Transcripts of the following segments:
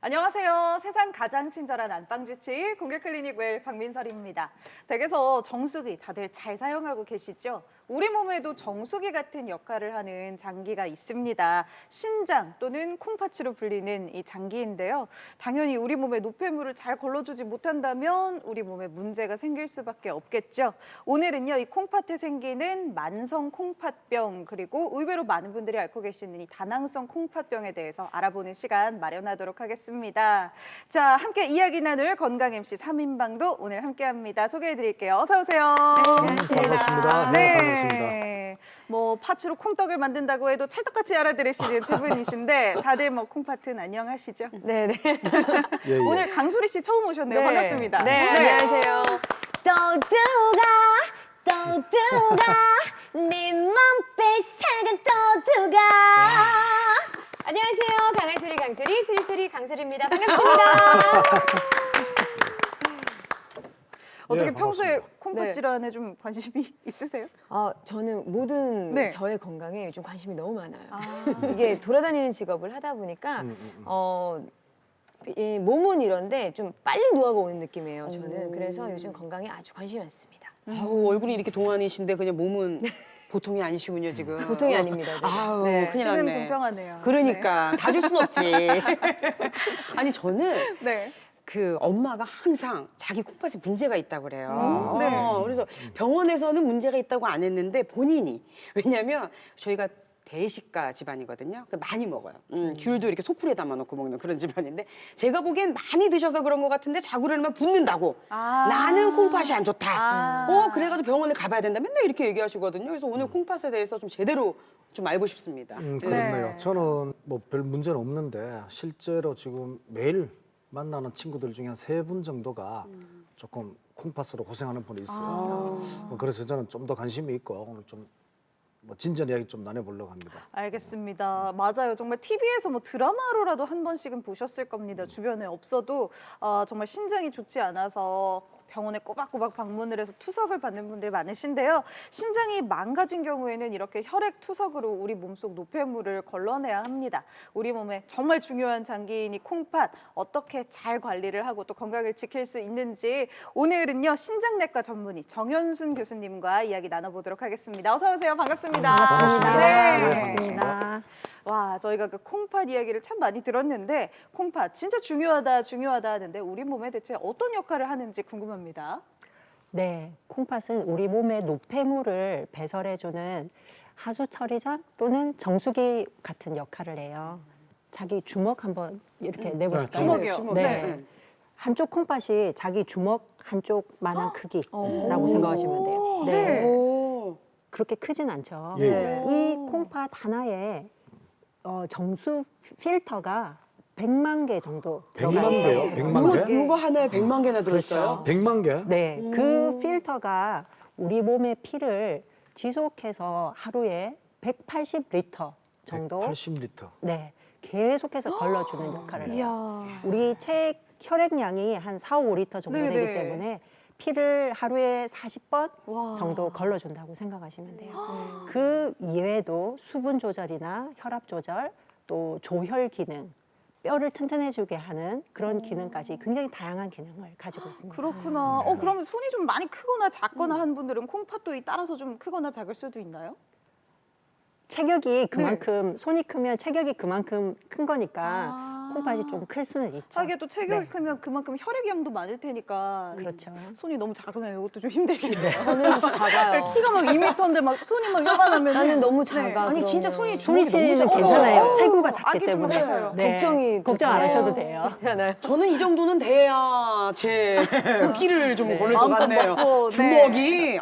안녕하세요. 세상 가장 친절한 안방주치 공개클리닉 웰 박민설입니다. 댁에서 정수기 다들 잘 사용하고 계시죠? 우리 몸에도 정수기 같은 역할을 하는 장기가 있습니다. 신장 또는 콩팥으로 불리는 이 장기인데요. 당연히 우리 몸에 노폐물을 잘 걸러주지 못한다면 우리 몸에 문제가 생길 수밖에 없겠죠. 오늘은요, 이 콩팥에 생기는 만성 콩팥병 그리고 의외로 많은 분들이 앓고 계시는 이 다낭성 콩팥병에 대해서 알아보는 시간 마련하도록 하겠습니다. 자, 함께 이야기 나눌 건강 MC 3인방도 오늘 함께합니다. 소개해드릴게요. 어서 오세요. 반갑습니다. 네. 반갑습니다. 뭐 팥으로 콩떡을 만든다고 해도 찰떡같이 알아들으시는 세 분이신데 다들 뭐 콩팥은 안녕하시죠? 네네. 예, 예. 오늘 강소리 씨 처음 오셨네요. 네. 반갑습니다. 네, 안녕하세요. 또두가 네 몸빛 색은 또두가. 안녕하세요. 강한소리 수리수리 강소리입니다. 반갑습니다. 어떻게 예, 평소에 반갑습니다. 콩팥 네. 질환에 좀 관심이 있으세요? 저는 모든 네. 저의 건강에 요즘 관심이 너무 많아요. 아. 이게 돌아다니는 직업을 하다 보니까 이 몸은 이런데 좀 빨리 노화가 오는 느낌이에요. 저는 그래서 요즘 건강에 아주 관심이 많습니다. 아우 얼굴이 이렇게 동안이신데 그냥 몸은 보통이 아니시군요 지금. 보통이 아닙니다. 제가. 아우 네. 큰일 씨는 났네. 공평하네요. 그러니까 다 줄 순 없지. 아니 저는 네. 그 엄마가 항상 자기 콩팥에 문제가 있다고 그래요. 네. 그래서 병원에서는 문제가 있다고 안 했는데 본인이 왜냐면 저희가 대식가 집안이거든요. 그러니까 많이 먹어요. 귤도 이렇게 소쿠리에 담아놓고 먹는 그런 집안인데 제가 보기엔 많이 드셔서 그런 것 같은데 자고 일어나면 붓는다고. 아. 나는 콩팥이 안 좋다. 아. 그래가지고 병원에 가봐야 된다. 맨날 이렇게 얘기하시거든요. 그래서 오늘 콩팥에 대해서 좀 제대로 좀 알고 싶습니다. 그렇네요. 네. 저는 뭐 별 문제는 없는데 실제로 지금 매일 만나는 친구들 중에 한 3분 정도가 조금 콩팥으로 고생하는 분이 있어요. 뭐 그래서 저는 좀 더 관심이 있고 오늘 좀 뭐 진전 이야기 좀 나눠보려고 합니다. 알겠습니다. 맞아요. 정말 TV에서 뭐 드라마로라도 한 번씩은 보셨을 겁니다. 주변에 없어도 정말 신장이 좋지 않아서 병원에 꼬박꼬박 방문을 해서 투석을 받는 분들이 많으신데요. 신장이 망가진 경우에는 이렇게 혈액 투석으로 우리 몸속 노폐물을 걸러내야 합니다. 우리 몸에 정말 중요한 장기인 이 콩팥 어떻게 잘 관리를 하고 또 건강을 지킬 수 있는지 오늘은요 신장내과 전문의 정현순 교수님과 이야기 나눠보도록 하겠습니다. 어서 오세요. 반갑습니다. 반갑습니다. 네. 반갑습니다. 와, 저희가 그 콩팥 이야기를 참 많이 들었는데 콩팥 진짜 중요하다 하는데 우리 몸에 대체 어떤 역할을 하는지 궁금합니다. 네, 콩팥은 우리 몸의 노폐물을 배설해주는 하수 처리장 또는 정수기 같은 역할을 해요. 자기 주먹 한번 이렇게 내보실까요? 주먹이요? 네. 한쪽 콩팥이 자기 주먹 한쪽만한 크기라고 생각하시면 돼요. 네. 오. 그렇게 크진 않죠. 예. 네. 이 콩팥 하나에 정수 필터가 100만 개 정도 100만 개요? 100만 개? 이거 하나에 100만 개나 들어있어요? 100만 개? 네, 그 필터가 우리 몸의 피를 지속해서 하루에 180리터 정도 80리터. 네, 계속해서 걸러주는 역할을 해요. 이야. 우리 혈액량이 한 4, 5리터 정도 네네. 되기 때문에 피를 하루에 40번 와. 정도 걸러준다고 생각하시면 돼요. 그 이외에도 수분 조절이나 혈압 조절, 또 조혈 기능, 뼈를 튼튼해지게 하는 그런 기능까지 굉장히 다양한 기능을 가지고 있습니다. 그렇구나. 그러면 손이 좀 많이 크거나 작거나 한 분들은 콩팥도 따라서 좀 크거나 작을 수도 있나요? 체격이 그만큼 손이 크면 체격이 그만큼 큰 거니까 아. 콩팥이 좀 클 수는 있죠. 하게 또 체격이 네. 크면 그만큼 혈액량도 많을 테니까 그렇죠. 손이 너무 작으면 이것도 좀 힘들겠네요. 저는 작아요. 키가 막 2m인데 막 손이 막 요만하면 나는 너무 작아. 아니 진짜 그러면. 손이 소리 주먹이 너무 씨는 작아. 괜찮아요. 체구가 아기 작기 좀 때문에. 작아요. 걱정 안 돼요. 하셔도 돼요. 괜찮아요. 저는 이 정도는 돼야 제 끼를 좀 보낼 것 마음껏 같네요. 먹고, 네. 주먹이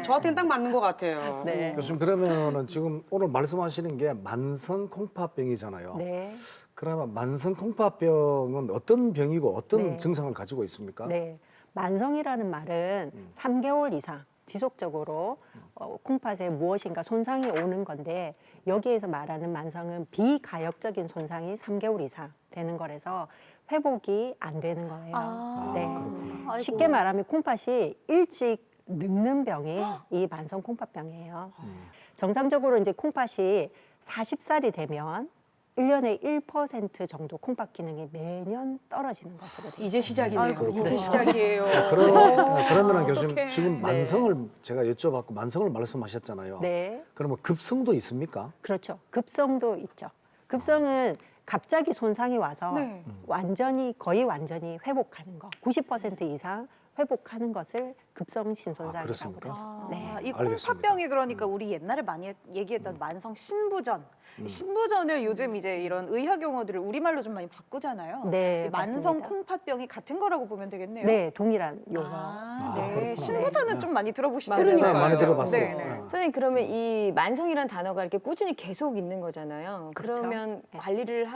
저한테는 딱 맞는 것 같아요. 네. 교수님 그러면은 지금 오늘 말씀하시는 게 만성 콩팥병이잖아요. 네. 그러면 만성 콩팥병은 어떤 병이고 어떤 네. 증상을 가지고 있습니까? 네. 만성이라는 말은 3개월 이상 지속적으로 콩팥에 무엇인가 손상이 오는 건데 여기에서 말하는 만성은 비가역적인 손상이 3개월 이상 되는 거라서 회복이 안 되는 거예요. 아. 네. 그렇구나. 아이고. 쉽게 말하면 콩팥이 일찍 늙는 병이 이 만성 콩팥병이에요. 정상적으로 이제 콩팥이 40살이 되면 1년에 1% 정도 콩팥 기능이 매년 떨어지는 것으로 돼요. 이제 시작이네요. 아이고, 이제 그렇죠. 시작이에요. 그러면 교수님 어떡해. 지금 만성을 제가 여쭤봤고 만성을 말씀하셨잖아요. 네. 그러면 급성도 있습니까? 그렇죠. 급성도 있죠. 급성은 갑자기 손상이 와서 네. 거의 완전히 회복하는 거, 90% 이상 회복하는 것을 급성 아, 신손상이라고 그렇습니까? 그러죠. 아, 네. 이 알겠습니다. 콩팥병이 그러니까 우리 옛날에 많이 얘기했던 만성 신부전. 이 신부전을 요즘 이제 이런 의학 용어들을 우리말로 좀 많이 바꾸잖아요. 네, 이 만성 맞습니다. 콩팥병이 같은 거라고 보면 되겠네요. 네, 동일한 용어. 아, 아, 네. 그렇구나. 신부전은 네. 좀 많이 들어보시죠? 맞아요. 네, 많이 들어봤어요. 네, 네. 네. 선생님 그러면 이 만성이라는 단어가 이렇게 꾸준히 계속 있는 거잖아요. 그렇죠. 그러면 네. 관리를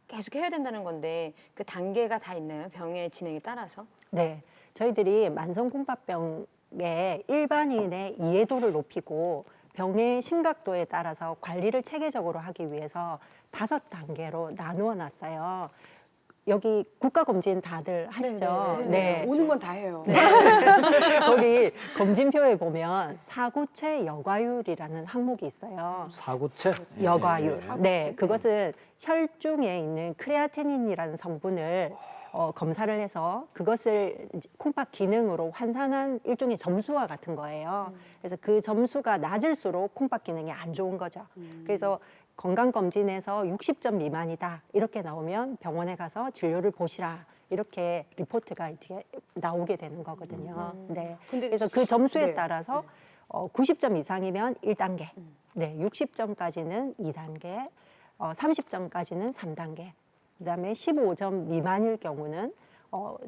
계속 해야 된다는 건데 그 단계가 다 있나요? 병의 진행에 따라서? 네, 저희들이 만성 콩팥병의 일반인의 이해도를 높이고 병의 심각도에 따라서 관리를 체계적으로 하기 위해서 5단계로 나누어 놨어요. 여기 국가검진 다들 하시죠? 네. 오는 건 다 해요. 거기 검진표에 보면 사구체 여과율이라는 항목이 있어요. 사구체? 여과율. 예, 예. 네, 그것은 혈중에 있는 크레아티닌이라는 성분을 검사를 해서 그것을 이제 콩팥 기능으로 환산한 일종의 점수와 같은 거예요. 그래서 그 점수가 낮을수록 콩팥 기능이 안 좋은 거죠. 그래서 건강검진에서 60점 미만이다 이렇게 나오면 병원에 가서 진료를 보시라 이렇게 리포트가 이제 나오게 되는 거거든요. 네. 근데 그래서 그 점수에 네. 따라서 90점 이상이면 1단계, 네, 60점까지는 2단계, 30점까지는 3단계, 그다음에 15점 미만일 경우는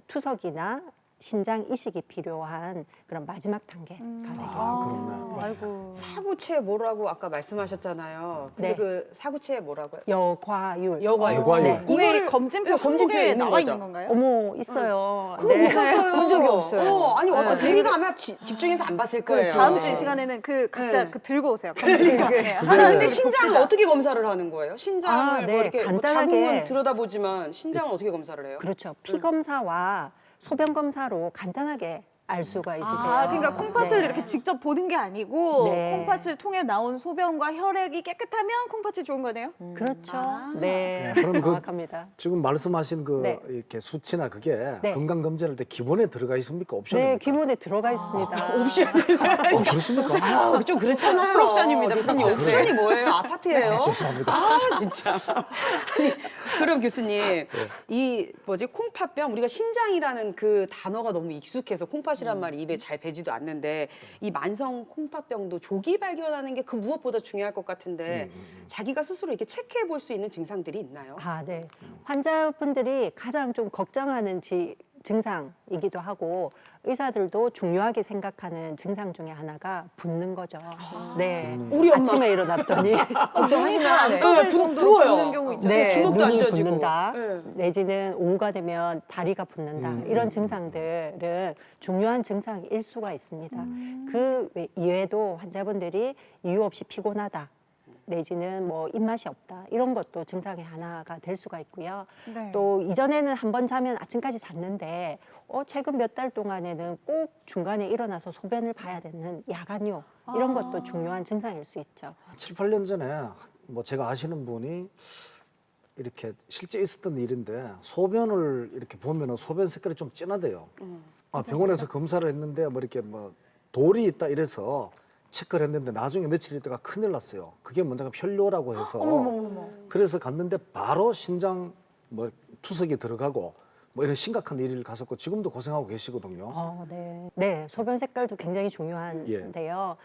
투석이나 신장 이식이 필요한 그런 마지막 단계가 되겠습니다. 그렇네. 아이고. 사구체 뭐라고 아까 말씀하셨잖아요. 근데 네. 그 사구체 뭐라고요? 여과율. 여과율. 여과율. 네. 이게 검진표 검진표에 항목에 있는 나와 거죠? 있는 건가요? 어머 있어요. 그거 네. 못 봤어요. 본 적이 없어요. 아니 네. 우리가 아마 집중해서 안 봤을 거예요. 다음 주 이 시간에는 그 각자 네. 그 들고 오세요. 검진표. 네. 아니 하나씩 근데 신장을 봅시다. 어떻게 검사를 하는 거예요? 신장을 아, 뭐 네. 이렇게 뭐 간단하게. 자궁은 들여다보지만 신장은 어떻게 검사를 해요? 그렇죠. 피 검사와 소변 검사로 간단하게 알 수가 있으세요. 아, 그러니까 콩팥을 네. 이렇게 직접 보는 게 아니고 네. 콩팥을 통해 나온 소변과 혈액이 깨끗하면 콩팥이 좋은 거네요. 그렇죠. 아. 네, 네, 그럼 그- 정확합니다. 지금 말씀하신 그 네. 이렇게 수치나 그게 네. 건강 검진할 때 기본에 들어가 있습니까? 옵션입니까? 네, 기본에 들어가 있습니다. 옵션. 그렇습니까? 아, 좀 그렇잖아요. 풀옵션입니다, 교수님 풀옵션. 옵션이 뭐예요? 아파트예요? 죄송합니다. 아 진짜. 아니, 그럼 교수님 이 뭐지 콩팥병 우리가 신장이라는 그 단어가 너무 익숙해서 콩팥이란 말이 입에 잘 배지도 않는데 이 만성 콩팥병도 조기 발견하는 게 그 무엇보다 중요할 것 같은데 자기가 스스로 이렇게 체크해 볼 수 있는 증상들이 있나요? 아, 네. 환자분들이 가장 좀 걱정하는 증상이기도 하고 의사들도 중요하게 생각하는 증상 중에 하나가 붓는 거죠. 네. 우리 엄마. 아침에 일어났더니 걱정하시면 안 돼. 네. 네, 정도로 부어요. 붓는 경우 있죠. 네, 주먹도 안 눈이 져지고. 붓는다. 네. 내지는 오후가 되면 다리가 붓는다. 이런 증상들은 중요한 증상일 수가 있습니다. 그 이외에도 환자분들이 이유 없이 피곤하다. 내지는 뭐 입맛이 없다. 이런 것도 증상의 하나가 될 수가 있고요. 네. 또 이전에는 한 번 자면 아침까지 잤는데 최근 몇 달 동안에는 꼭 중간에 일어나서 소변을 봐야 되는 야간요. 이런 것도 중요한 증상일 수 있죠. 7, 8년 전에 뭐 제가 아시는 분이 이렇게 실제 있었던 일인데 소변을 이렇게 보면은 소변 색깔이 좀 진하대요. 병원에서 검사를 했는데 뭐 이렇게 뭐 돌이 있다 이래서 체크를 했는데 나중에 며칠 있다가 큰일 났어요. 그게 뭔가 혈뇨라고 해서 그래서 갔는데 바로 신장 뭐 투석이 들어가고 뭐 이런 심각한 일을 갔었고 지금도 고생하고 계시거든요. 네. 네, 소변 색깔도 굉장히 중요한데요.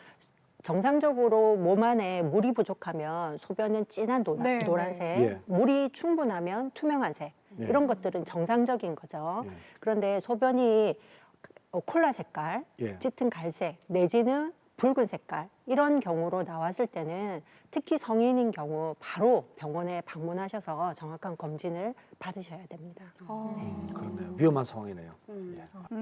정상적으로 몸 안에 물이 부족하면 소변은 진한 네, 노란색, 예. 물이 충분하면 투명한 색, 예. 이런 것들은 정상적인 거죠. 예. 그런데 소변이 콜라 색깔, 예. 짙은 갈색, 내지는 붉은 색깔 이런 경우로 나왔을 때는 특히 성인인 경우 바로 병원에 방문하셔서 정확한 검진을 받으셔야 됩니다. 그렇네요. 위험한 상황이네요. 예.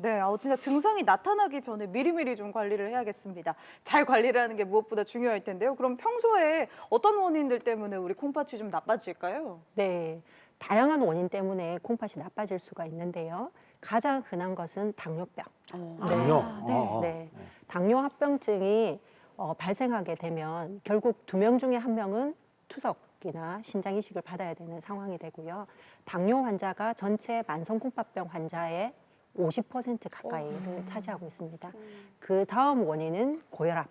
네. 진짜 증상이 나타나기 전에 미리미리 좀 관리를 해야겠습니다. 잘 관리를 하는 게 무엇보다 중요할 텐데요. 그럼 평소에 어떤 원인들 때문에 우리 콩팥이 좀 나빠질까요? 네, 다양한 원인 때문에 콩팥이 나빠질 수가 있는데요. 가장 흔한 것은 당뇨병. 당뇨. 네. 당뇨 합병증이 발생하게 되면 결국 2명 중에 1명은 투석이나 신장 이식을 받아야 되는 상황이 되고요. 당뇨 환자가 전체 만성 콩팥병 환자의 50% 가까이를 차지하고 있습니다. 그 다음 원인은 고혈압.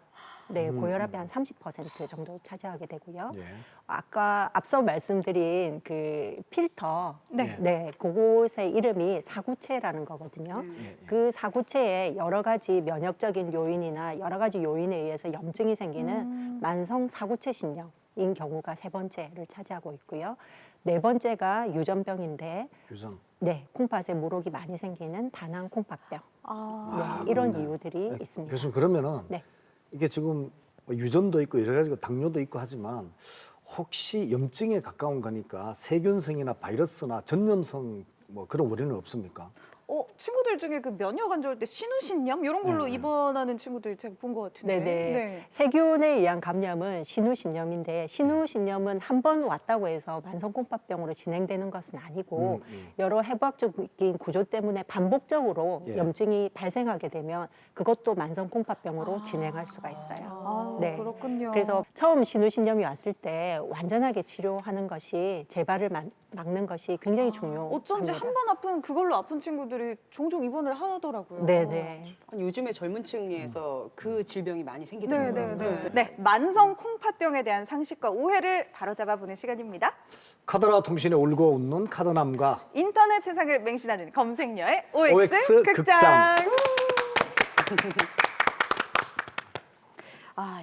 네, 고혈압이 한 30% 정도 차지하게 되고요. 예. 아까 앞서 말씀드린 그 필터, 네. 그곳의 이름이 사구체라는 거거든요. 예. 그 사구체에 여러 가지 면역적인 요인이나 여러 가지 요인에 의해서 염증이 생기는 만성 사구체 신염인 경우가 3번째를 차지하고 있고요. 4번째가 유전병인데, 유전. 네, 콩팥에 물혹이 많이 생기는 다낭 콩팥병. 아, 네, 이런 그렇네. 이유들이 네, 있습니다. 교수님 그러면은 네. 이게 지금 뭐 유전도 있고 여러 가지 당뇨도 있고 하지만 혹시 염증에 가까운 거니까 세균성이나 바이러스나 전염성 뭐 그런 원인은 없습니까? 친구들 중에 그 면역 안 좋을 때 신우신염 이런 걸로 네, 네. 입원하는 친구들 제가 본 것 같은데. 네네. 세균에 의한 감염은 신우신염인데 신우신염은 한 번 왔다고 해서 만성콩팥병으로 진행되는 것은 아니고 여러 해부학적인 구조 때문에 반복적으로 예. 염증이 발생하게 되면 그것도 만성콩팥병으로 진행할 수가 있어요. 아, 네. 그렇군요. 그래서 처음 신우신염이 왔을 때 완전하게 치료하는 것이 재발을 막는 것이 굉장히 중요합니다. 어쩐지 한 번 아픈 그걸로 아픈 친구들이 종종 입원을 하더라고요. 네네. 요즘에 젊은 층에서 그 질병이 많이 생기더라고요. 네네네. 네, 만성 콩팥병에 대한 상식과 오해를 바로잡아 보는 시간입니다. 카더라 통신에 울고 웃는 카더남과 인터넷 세상을 맹신하는 검색녀의 OX, OX 극장. 극장.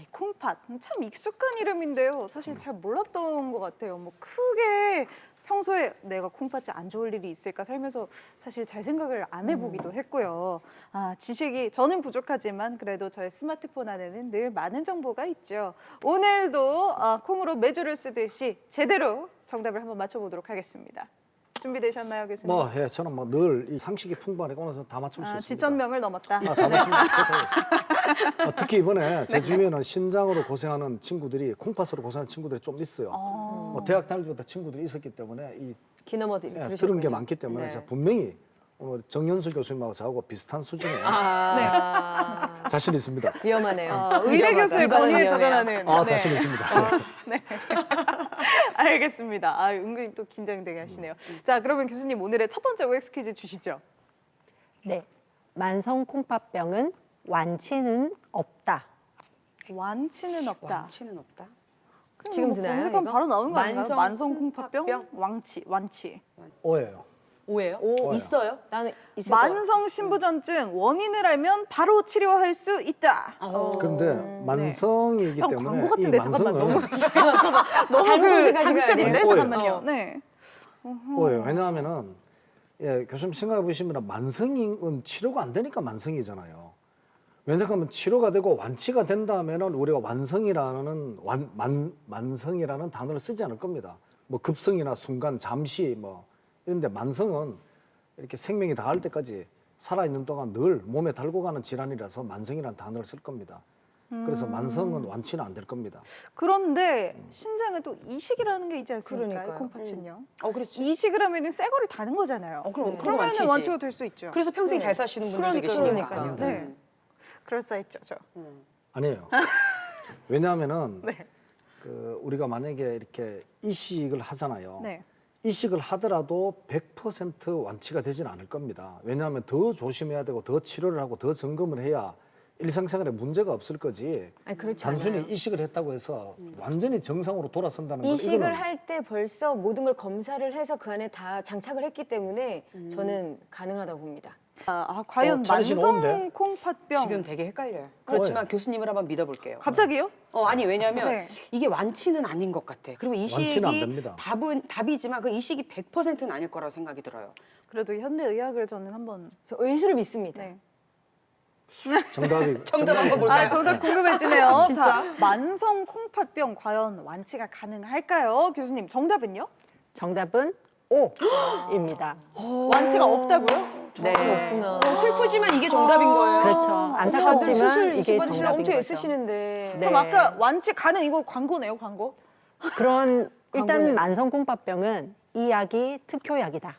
이 콩팥 참 익숙한 이름인데요. 사실 잘 몰랐던 것 같아요. 뭐 크게 평소에 내가 콩팥이 안 좋을 일이 있을까 살면서 사실 잘 생각을 안 해보기도 했고요. 지식이 저는 부족하지만 그래도 저의 스마트폰 안에는 늘 많은 정보가 있죠. 오늘도 콩으로 매주를 쓰듯이 제대로 정답을 한번 맞춰보도록 하겠습니다. 준비되셨나요, 교수님? 뭐 예, 저는 뭐 늘 이 상식이 풍부하니까 오늘 다 맞출 수 있습니다. 지천명을 넘었다. 다 맞습니다. 특히 이번에 제 주위에는 신장으로 고생하는 친구들이 콩팥으로 고생하는 친구들이 좀 있어요. 뭐 대학 다닐 때부터 친구들이 있었기 때문에 이 기너머들 예, 들으셨군요. 들은 게 많기 때문에 네. 제가 분명히 오늘 정연수 교수님하고 저하고 비슷한 수준의 자신 있습니다. 위험하네요. 의대 위험하다. 교수의 이거는 권위에 위험해요. 도전하는. 네. 자신 있습니다. 알겠습니다. 은근히 또 긴장되게 하시네요. 자, 그러면 교수님 오늘의 첫 번째 OX 퀴즈 주시죠. 네. 만성 콩팥병은 완치는 없다. 완치는 없다. 완치는 없다. 지금 뭐 드나요, 검색하면 이거? 바로 나오는 거 아닌가요? 만성 만성 콩팥병, 콩팥병? 완치. 오해요. 오해요? 오, 있어요? 나는 있을 것 같아. 만성 신부전증 원인을 알면 바로 치료할 수 있다. 그런데 만성이기 형 때문에 광고 같은데 이 잠깐만 만성은 너무 잘못 그 검색하신 거 자극적인데 아니에요? 잠깐만요. 네. 오해요. 왜냐하면은 교수님 생각해 보시면 만성은 치료가 안 되니까 만성이잖아요. 왜냐하면 치료가 되고 완치가 된다면은 우리가 완성이라는 만성이라는 단어를 쓰지 않을 겁니다. 뭐 급성이나 순간, 잠시 뭐 이런데 만성은 이렇게 생명이 다할 때까지 살아 있는 동안 늘 몸에 달고 가는 질환이라서 만성이라는 단어를 쓸 겁니다. 그래서 만성은 완치는 안 될 겁니다. 그런데 신장에 또 이식이라는 게 있지 않습니까? 그러니까요. 콩팥은요. 그렇지. 이식을 하면 새 거를 다는 거잖아요. 그럼 네. 그럼 그러면 완치지. 완치가 될 수 있죠. 그래서 평생 잘 사시는 분들도 계시니까. 그러니까요. 네. 그럴싸했죠, 저. 아니에요. 왜냐하면은 네. 우리가 만약에 이렇게 이식을 하잖아요. 네. 이식을 하더라도 100% 완치가 되지는 않을 겁니다. 왜냐하면 더 조심해야 되고 더 치료를 하고 더 점검을 해야 일상생활에 문제가 없을 거지. 아니, 그렇지 단순히 않아요. 이식을 했다고 해서 완전히 정상으로 돌아선다는 건 이식을 이거는 할 때 벌써 모든 걸 검사를 해서 그 안에 다 장착을 했기 때문에 저는 가능하다고 봅니다. 과연 자신 만성 좋은데? 콩팥병 지금 되게 헷갈려요. 그렇지만 교수님을 한번 믿어볼게요. 갑자기요? 아니 왜냐하면 네. 이게 완치는 아닌 것 같아. 그리고 완치는 안 이식이 됩니다. 답이지만 그 이식이 100%는 아닐 거라고 생각이 들어요. 그래도 현대 의학을 저는 한번 저 의술을 믿습니다. 네. 정답 한번 볼까요? 정답 궁금해지네요. 진짜? 자, 만성 콩팥병 과연 완치가 가능할까요? 교수님, 정답은요? 정답은 O입니다. 완치가 없다고요? 네. 없구나. 슬프지만 이게 정답인 거예요. 그렇죠. 다들 안타깝지만 수술 이게 이식 받으시려고 정답인 엄청 거죠. 애쓰시는데. 네. 그럼 아까 완치 가능 이거 광고네요, 광고? 그런 일단 광고는- 만성콩팥병은 이 약이 특효약이다,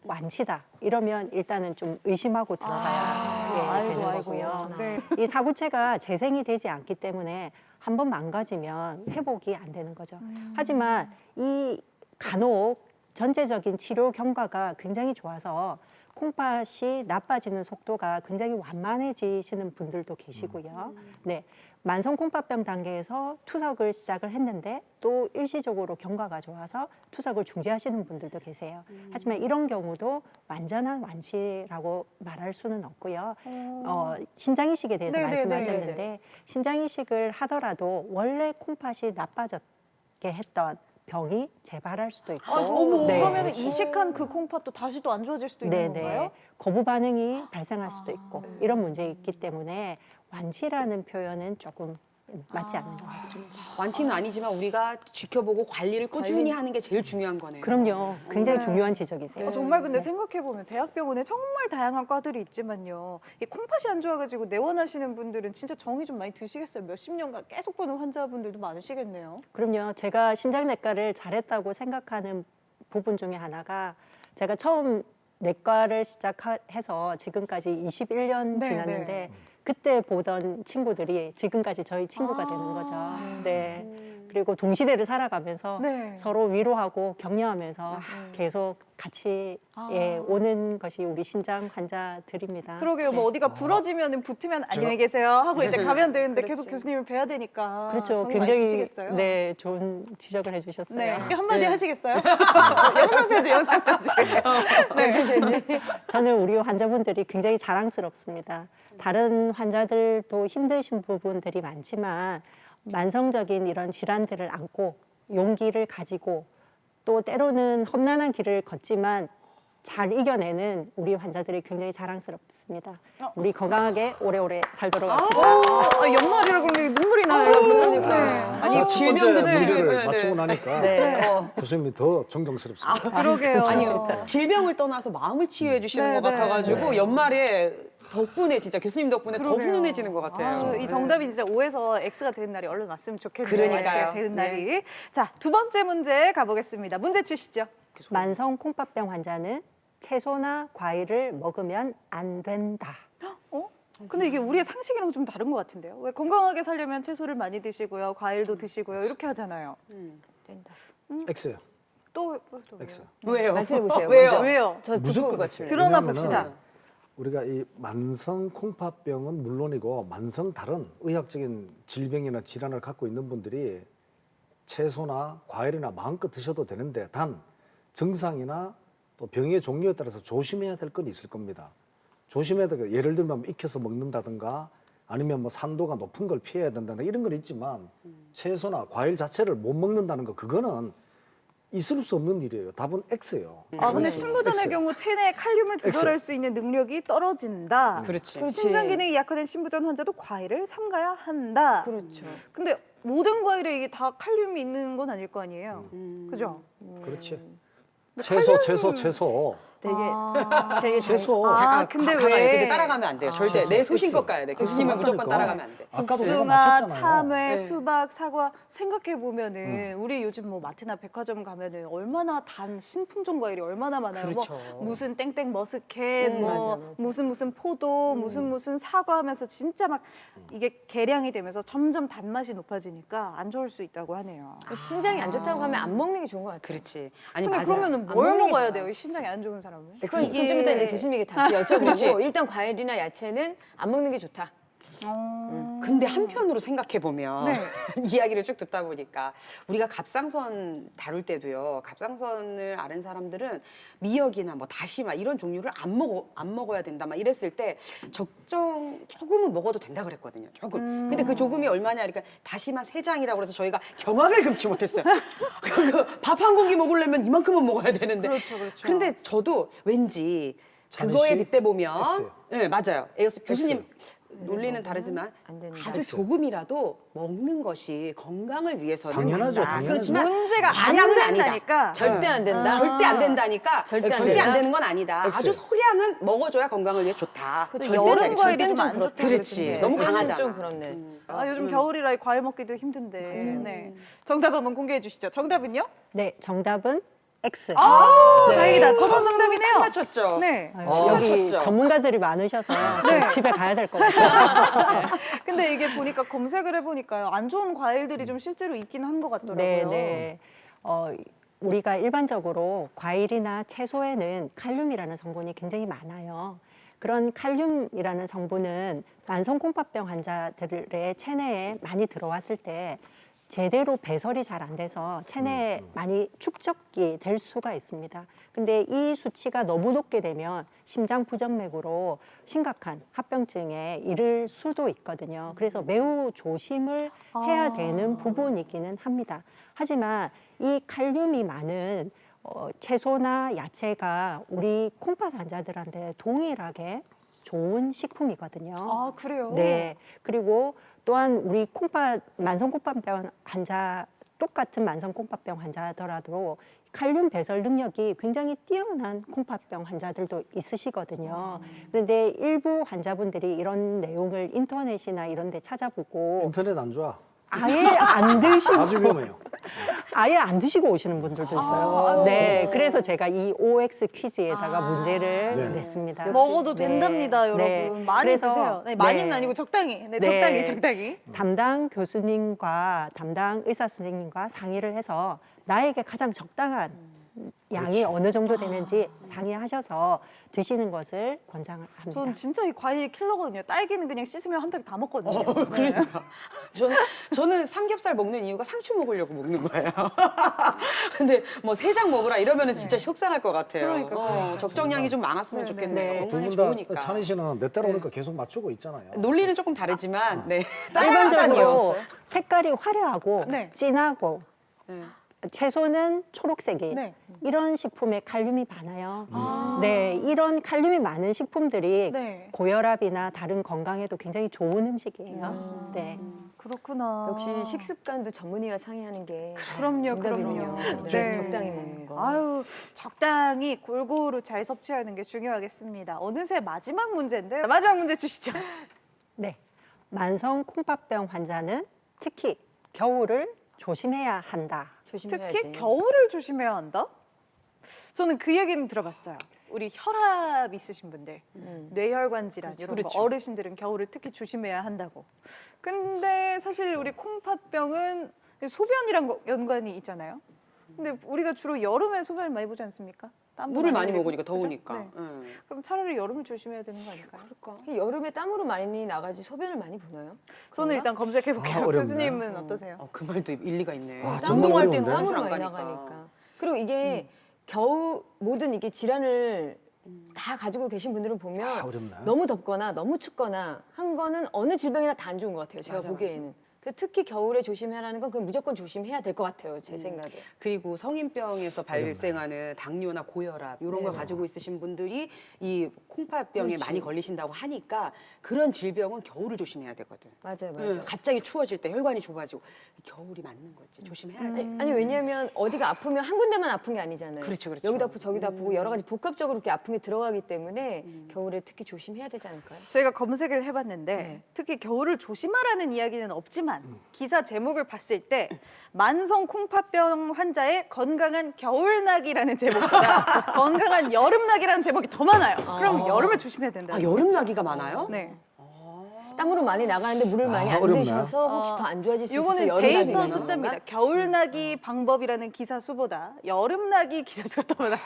완치다 이러면 일단은 좀 의심하고 들어가야 되는 거고요. 네. 이 사구체가 재생이 되지 않기 때문에 한번 망가지면 회복이 안 되는 거죠. 하지만 이 간혹 전체적인 치료 경과가 굉장히 좋아서 콩팥이 나빠지는 속도가 굉장히 완만해지시는 분들도 계시고요. 네, 만성 콩팥병 단계에서 투석을 시작을 했는데 또 일시적으로 경과가 좋아서 투석을 중지하시는 분들도 계세요. 하지만 이런 경우도 완전한 완치라고 말할 수는 없고요. 신장 이식에 대해서 네네네네. 말씀하셨는데 신장 이식을 하더라도 원래 콩팥이 나빠졌게 했던 병이 재발할 수도 있고, 어머, 네. 그러면 이식한 그 콩팥도 다시 또 안 좋아질 수도 있는 건가요? 거부 반응이 발생할 수도 있고 이런 문제 있기 때문에 완치라는 표현은 조금 맞지 않는 것 같습니다. 완치는 아니지만 우리가 지켜보고 관리를 꾸준히 하는 게 제일 중요한 거네요. 그럼요, 굉장히 네. 중요한 지적이세요. 정말 근데 생각해보면 대학병원에 정말 다양한 과들이 있지만요. 이 콩팥이 안 좋아가지고 내원하시는 분들은 진짜 정이 좀 많이 드시겠어요. 몇십 년간 계속 보는 환자분들도 많으시겠네요. 그럼요, 제가 신장내과를 잘했다고 생각하는 부분 중에 하나가 제가 처음 내과를 시작해서 지금까지 21년 네, 지났는데 네. 그때 보던 친구들이 지금까지 저희 친구가 되는 거죠. 네. 그리고 동시대를 살아가면서 네. 서로 위로하고 격려하면서 계속 같이 오는 것이 우리 신장 환자들입니다. 그러게요. 뭐 어디가 부러지면 붙으면 안녕히 계세요 하고 이제 가면 되는데 계속 교수님을 뵈야 되니까 그렇죠. 정이 많이 굉장히 드시겠어요? 네, 좋은 지적을 해주셨어요. 네. 한마디 하시겠어요? 영상 편지, 영상 편지. 네. 저는 우리 환자분들이 굉장히 자랑스럽습니다. 다른 환자들도 힘드신 부분들이 많지만 만성적인 이런 질환들을 안고 용기를 가지고 또 때로는 험난한 길을 걷지만 잘 이겨내는 우리 환자들이 굉장히 자랑스럽습니다. 우리 건강하게 오래오래 살도록 합시다. 연말이라 그런데 눈물이 나요. 그러니까. 아니 첫 번째 질병도 문제를 네, 네. 맞추고 나니까 네. 교수님이 더 존경스럽습니다. 그러게요. 아니요. 질병을 떠나서 마음을 치유해 주시는 네, 것 네. 같아가지고 연말에 덕분에 진짜 교수님 덕분에 더 그러게요. 훈훈해지는 것 같아요. 이 정답이 진짜 5에서 X가 되는 날이 얼른 왔으면 좋겠네요. 그러니까요. X가 되는 날이. 자, 두 번째 문제 가보겠습니다. 문제 주시죠. 만성 콩팥병 환자는 채소나 과일을 먹으면 안 된다. 근데 이게 우리의 상식이랑 좀 다른 것 같은데요. 왜 건강하게 살려면 채소를 많이 드시고요, 과일도 드시고요, 이렇게 하잖아요. 된다. X요. 또 왜요? X. 왜요? 말씀해 보세요. 왜요? 먼저. 왜요? 저 무조건 듣고 X예요. 드러나 왜냐하면은 봅시다. 우리가 이 만성 콩팥병은 물론이고 만성 다른 의학적인 질병이나 질환을 갖고 있는 분들이 채소나 과일이나 마음껏 드셔도 되는데 단 증상이나 또 병의 종류에 따라서 조심해야 될 건 있을 겁니다. 조심해야 될 거 예를 들면 익혀서 먹는다든가 아니면 뭐 산도가 높은 걸 피해야 된다든가 이런 건 있지만 채소나 과일 자체를 못 먹는다는 거 그거는 있을 수 없는 일이에요. 답은 X예요. 근데 신부전의 X. 경우 체내 칼륨을 조절할 수 있는 능력이 떨어진다. 그렇지. 신장 기능이 약화된 신부전 환자도 과일을 삼가야 한다. 그렇죠. 근데 모든 과일에 이게 다 칼륨이 있는 건 아닐 거 아니에요. 그죠? 그렇지. 채소. 되게 채소. 근데 가만히 왜 근데 따라가면 안 돼요. 절대 내 소신껏 가야 돼. 교수님은 무조건 맞다니까. 따라가면 안 돼. 아까도 내가 복숭아, 맞췄잖아요. 참외, 네. 수박, 사과 생각해 보면은 우리 요즘 뭐 마트나 백화점 가면은 얼마나 단 신품종 과일이 얼마나 많아요. 그렇죠. 뭐 무슨 땡땡 머스켓, 뭐 맞아. 무슨 포도, 무슨 사과 하면서 진짜 막 이게 개량이 되면서 점점 단맛이 높아지니까 안 좋을 수 있다고 하네요. 신장이 안 좋다고 하면 안 먹는 게 좋은 것 같아요. 그렇지. 아니 근데 맞아요. 그러면은 안 뭘 먹는 게 먹어야 좋아요. 돼요? 이 신장이 안 좋은 사람은? 그건 좀 이따 이제 교수님에게 다시 여쭤보고 그렇지. 일단 과일이나 야채는 안 먹는 게 좋다. 근데 한편으로 생각해 보면 네. 이야기를 쭉 듣다 보니까 우리가 갑상선 다룰 때도요. 갑상선을 앓은 사람들은 미역이나 뭐 다시마 이런 종류를 안 먹어야 된다. 막 이랬을 때 적정 조금은 먹어도 된다 그랬거든요. 조금. 근데 그 조금이 얼마냐? 그러니까 다시마 3장이라고 그래서 저희가 경악을 금치 못했어요. 밥 한 공기 먹으려면 이만큼은 먹어야 되는데. 그렇죠, 그렇죠. 근데 저도 왠지 찬희 그거에 씨? 빗대 보면 X요. 네, 맞아요. 교수님 논리는 다르지만 안 된다. 아주 조금이라도 먹는 것이 건강을 위해서는 당연하죠, 맞다. 당연하죠. 그렇지만 문제가 안 과량은 아니다. 된다니까. 절대 안 된다. 절대 안 된다니까. 절대 안 절대 된다? 안 되는 건 아니다. X. 아주 소량은 먹어줘야 건강을 위해 좋다. 또 절대 여름 아니다. 과일이 절대는 좀 안 그렇다. 좋다고 그렇지. 그러던데. 너무 그건 강하잖아. 좀 그렇네. 요즘 겨울이라 과일 먹기도 힘든데. 네. 정답 한번 공개해 주시죠. 정답은요? 네, 정답은 X. 다행이다. 저도 정답이네요. 맞췄죠? 네. 여기 맞췄죠? 전문가들이 많으셔서 네. 저 집에 가야 될 것 같아요. 근데 이게 보니까 검색을 해보니까요. 안 좋은 과일들이 좀 실제로 있긴 한 것 같더라고요. 네, 네. 우리가 일반적으로 과일이나 채소에는 칼륨이라는 성분이 굉장히 많아요. 그런 칼륨이라는 성분은 만성콩팥병 환자들의 체내에 많이 들어왔을 때 제대로 배설이 잘 안 돼서 체내에 많이 축적이 될 수가 있습니다. 근데 이 수치가 너무 높게 되면 심장 부정맥으로 심각한 합병증에 이를 수도 있거든요. 그래서 매우 조심을 해야 되는 부분이기는 합니다. 하지만 이 칼륨이 많은 채소나 야채가 우리 콩팥 환자들한테 동일하게 좋은 식품이거든요. 아, 그래요? 네. 그리고 또한 우리 만성콩팥병 환자, 똑같은 만성콩팥병 환자더라도 칼륨 배설 능력이 굉장히 뛰어난 콩팥병 환자들도 있으시거든요. 그런데 일부 환자분들이 이런 내용을 인터넷이나 이런 데 찾아보고 인터넷 안 좋아. 아예 안 드시고 아주 위험해요. 아예 안 드시고 오시는 분들도 있어요. 네, 그래서 제가 이 OX 퀴즈에다가 문제를 네. 냈습니다. 먹어도 네. 된답니다, 여러분. 네. 많이 그래서, 드세요. 네, 많이는 네. 아니고 적당히. 네, 네. 적당히. 담당 교수님과 담당 의사 선생님과 상의를 해서 나에게 가장 적당한 양이 어느 정도 되는지 상의하셔서 드시는 것을 권장합니다. 전 진짜 이 과일 킬러거든요. 딸기는 그냥 씻으면 한 팩 다 먹거든요. 그러니까 저는 삼겹살 먹는 이유가 상추 먹으려고 먹는 거예요. 근데 뭐 세 장 먹으라 이러면은 진짜 속상할 것 같아요. 그러니까. 적정량이 좀 많았으면 네, 좋겠네요. 네. 건강에 두 분 좋으니까. 다 찬희 씨는 내 따라 오니까 계속 맞추고 있잖아요. 논리는 조금 다르지만 네. 일반적으로 색깔이 화려하고 네. 진하고 네. 채소는 초록색이 네. 이런 식품에 칼륨이 많아요. 네, 이런 칼륨이 많은 식품들이 네. 고혈압이나 다른 건강에도 굉장히 좋은 음식이에요. 네. 그렇구나. 역시 식습관도 전문의와 상의하는 게 그럼요, 정답이군요. 그럼요. 네, 네. 적당히 먹는 거. 아유, 적당히 골고루 잘 섭취하는 게 중요하겠습니다. 어느새 마지막 문제인데 마지막 문제 주시죠. 네. 만성 콩팥병 환자는 특히 겨울을 조심해야 한다. 조심해야지. 특히 겨울을 조심해야 한다? 저는 그 얘기는 들어봤어요. 우리 혈압 있으신 분들, 뇌혈관 질환 이런 거 어르신들은 겨울을 특히 조심해야 한다고. 근데 사실 우리 콩팥병은 소변이랑 연관이 있잖아요. 근데 우리가 주로 여름에 소변을 많이 보지 않습니까? 땀도 물을 많이 흘리고, 먹으니까 그죠? 더우니까. 네. 응. 그럼 차라리 여름을 조심해야 되는 거 아닐까요? 특히 여름에 땀으로 많이 나가지 소변을 많이 보나요? 저는 일단 검색해 볼게요. 어렵네. 교수님은 어떠세요? 그 말도 일리가 있네. 아, 정말 운동할 때는 어려운데? 화장실 땀으로 안 많이 가니까. 나가니까. 그리고 이게 겨우 모든 이게 질환을 다 가지고 계신 분들은 보면 아, 어렵네. 너무 덥거나 너무 춥거나 한 거는 어느 질병이나 다 안 좋은 것 같아요. 제가 맞아, 보기에는. 특히 겨울에 조심하라는 건 그건 무조건 조심해야 될 것 같아요. 제 생각에. 그리고 성인병에서 발생하는 당뇨나 고혈압 이런 걸 가지고 있으신 분들이 이 콩팥병에 많이 걸리신다고 하니까 그런 질병은 겨울을 조심해야 되거든. 맞아요, 맞아요. 갑자기 추워질 때 혈관이 좁아지고 겨울이 맞는 거지. 조심해야지. 아니 왜냐하면 어디가 아프면 한 군데만 아픈 게 아니잖아요. 그렇죠, 그렇죠. 여기도 아프고 저기도 아프고 여러 가지 복합적으로 이렇게 아픈 게 들어가기 때문에 겨울에 특히 조심해야 되지 않을까요? 저희가 검색을 해봤는데 네. 특히 겨울을 조심하라는 이야기는 없지만 기사 제목을 봤을 때 만성 콩팥병 환자의 건강한 겨울나기라는 제목보다 건강한 여름나기라는 제목이 더 많아요. 그럼 여름을 조심해야 된다. 아, 여름 나기가 많아요? 네. 땀으로 많이 나가는데 물을 많이 안 어렵네. 드셔서 혹시 더 안 좋아질 수 있어서 이거는 여름나기가 데이터 있는 숫자입니다. 건가? 겨울나기 방법이라는 기사 수보다 여름나기 기사 수가 더 많아요.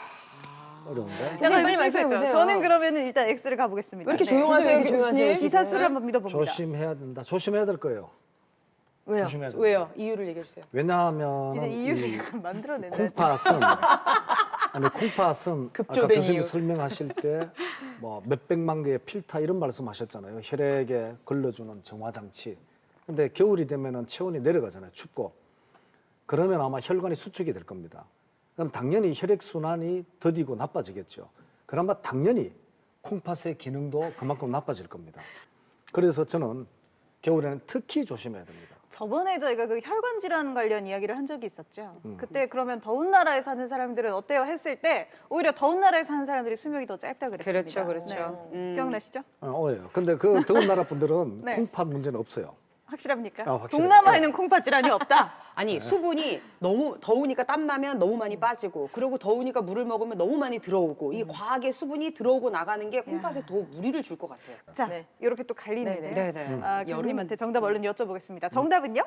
어려운데? 빨리 쓸수 말씀해 있죠. 보세요. 저는 그러면은 일단 X를 가보겠습니다. 왜 이렇게 네. 조용하세요, 이렇게 교수님? 조용하세요, 기사 지금? 수를 한번 믿어봅니다. 조심해야 된다. 조심해야 될 거예요. 왜요? 조심해야 된다. 왜요? 이유를 얘기해 주세요. 왜냐하면 이제 이유를 약간 만들어내는 콩팥은 콩팥은 아까 급조된 교수님 이유. 설명하실 때 뭐 몇백만 개의 필터 이런 말씀하셨잖아요. 혈액에 걸러주는 정화 장치. 근데 겨울이 되면은 체온이 내려가잖아요. 춥고. 그러면 아마 혈관이 수축이 될 겁니다. 그럼 당연히 혈액 순환이 더디고 나빠지겠죠. 그나마 당연히 콩팥의 기능도 그만큼 나빠질 겁니다. 그래서 저는 겨울에는 특히 조심해야 됩니다. 저번에 저희가 그 혈관 질환 관련 이야기를 한 적이 있었죠. 그때 그러면 더운 나라에 사는 사람들은 어때요? 했을 때 오히려 더운 나라에 사는 사람들이 수명이 더 짧다 그랬습니다. 그렇죠, 그렇죠. 기억나시죠? 오예요. 근데 그 더운 나라 분들은 네. 콩팥 문제는 없어요. 확실합니까? 확실해요. 동남아에는 콩팥 질환이 없다. 아니 수분이 너무 더우니까 땀 나면 너무 많이 빠지고 그리고 더우니까 물을 먹으면 너무 많이 들어오고 이 과하게 수분이 들어오고 나가는 게 콩팥에 더 무리를 줄 것 같아요. 자, 네. 이렇게 또 갈리는데요. 네네. 아, 교수님한테 정답 얼른 여쭤보겠습니다. 정답은요?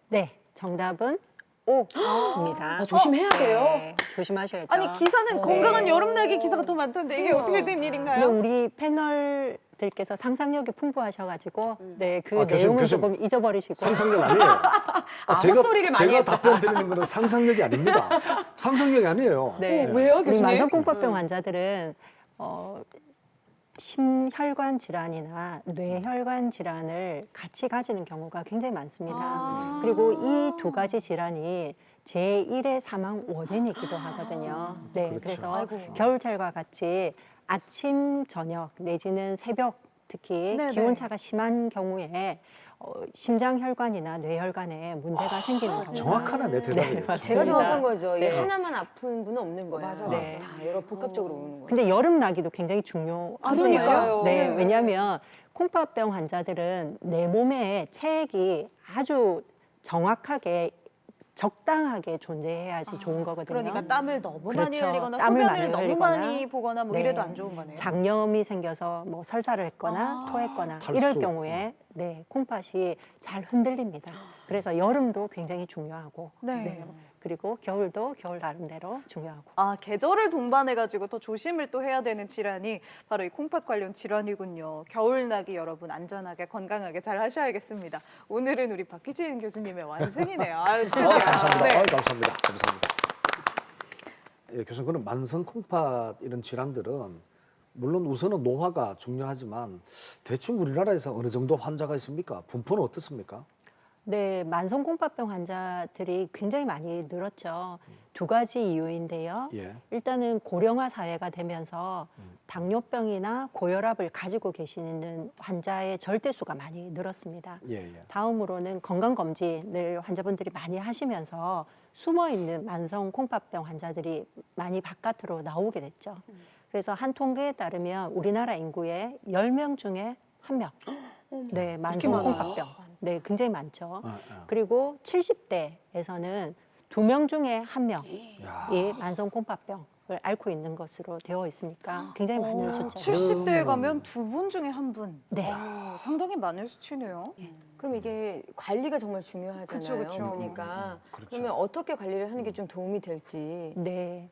네, 정답은 O입니다. 조심해야 돼요. 네, 조심하셔야죠. 아니 기사는 건강한 여름나기 기사가 더 많던데 이게 어떻게 된 근데 일인가요? 우리 패널들께서 상상력이 풍부하셔가지고 네, 그 교수님, 내용을 교수님. 조금 잊어버리시고 상상력 아니에요. 헛소리를 많이 제가 했다. 답변 드리는 거는 상상력이 아닙니다. 상상력이 아니에요. 네. 왜요, 우리 교수님? 만성콩팥병 환자들은 심혈관 질환이나 뇌혈관 질환을 같이 가지는 경우가 굉장히 많습니다. 그리고 이 두 가지 질환이 제1의 사망 원인이기도 하거든요. 네, 그렇죠. 그래서 아이고. 겨울철과 같이 아침, 저녁 내지는 새벽 특히 네네. 기온차가 심한 경우에 심장혈관이나 뇌혈관에 문제가 생기는 경우가 정확하네 내 대답이. 네, 맞습니다. 제가 정확한 거죠. 이게 네. 하나만 아픈 분은 없는 거예요. 맞아, 맞아. 다 여러 복합적으로 오는 거예요. 근데 여름 나기도 굉장히 중요하거든요. 그러니까요. 네, 네. 왜냐하면 콩팥병 환자들은 내 몸에 체액이 아주 정확하게 적당하게 존재해야지 좋은 거거든요. 그러니까 땀을 너무 많이 그렇죠. 흘리거나 땀을 소변을 많이 너무 흘리거나. 많이 보거나 뭐 네. 이래도 안 좋은 거네요. 장염이 생겨서 뭐 설사를 했거나 토했거나 탈수. 이럴 경우에 네, 콩팥이 잘 흔들립니다. 그래서 여름도 굉장히 중요하고 네. 그리고 겨울도 겨울 나름대로 중요하고 아, 계절을 동반해가지고 더 조심을 또 해야 되는 질환이 바로 이 콩팥 관련 질환이군요. 겨울나기 여러분 안전하게 건강하게 잘 하셔야겠습니다. 오늘은 우리 박희진 교수님의 완승이네요. 아유, 감사합니다. 네. 감사합니다. 감사합니다. 예, 교수님, 그럼 만성 콩팥 이런 질환들은 물론 우선은 노화가 중요하지만 대충 우리나라에서 어느 정도 환자가 있습니까? 분포는 어떻습니까? 네, 만성콩팥병 환자들이 굉장히 많이 늘었죠. 두 가지 이유인데요. 예. 일단은 고령화 사회가 되면서 당뇨병이나 고혈압을 가지고 계시는 환자의 절대수가 많이 늘었습니다. 예, 예. 다음으로는 건강검진을 환자분들이 많이 하시면서 숨어있는 만성콩팥병 환자들이 많이 바깥으로 나오게 됐죠. 그래서 한 통계에 따르면 우리나라 인구의 10명 중에 1명. 네, 만성콩팥병. 네, 굉장히 많죠. 그리고 70대에서는 2명 중에 1명이 야. 만성콩팥병을 앓고 있는 것으로 되어 있으니까 굉장히 많은 숫자죠. 70대에 가면 두 분 중에 한 분. 네. 상당히 많은 수치네요. 그럼 이게 관리가 정말 중요하잖아요. 그쵸, 그쵸. 그러니까 그렇죠. 그러면 어떻게 관리를 하는 게 좀 도움이 될지. 네.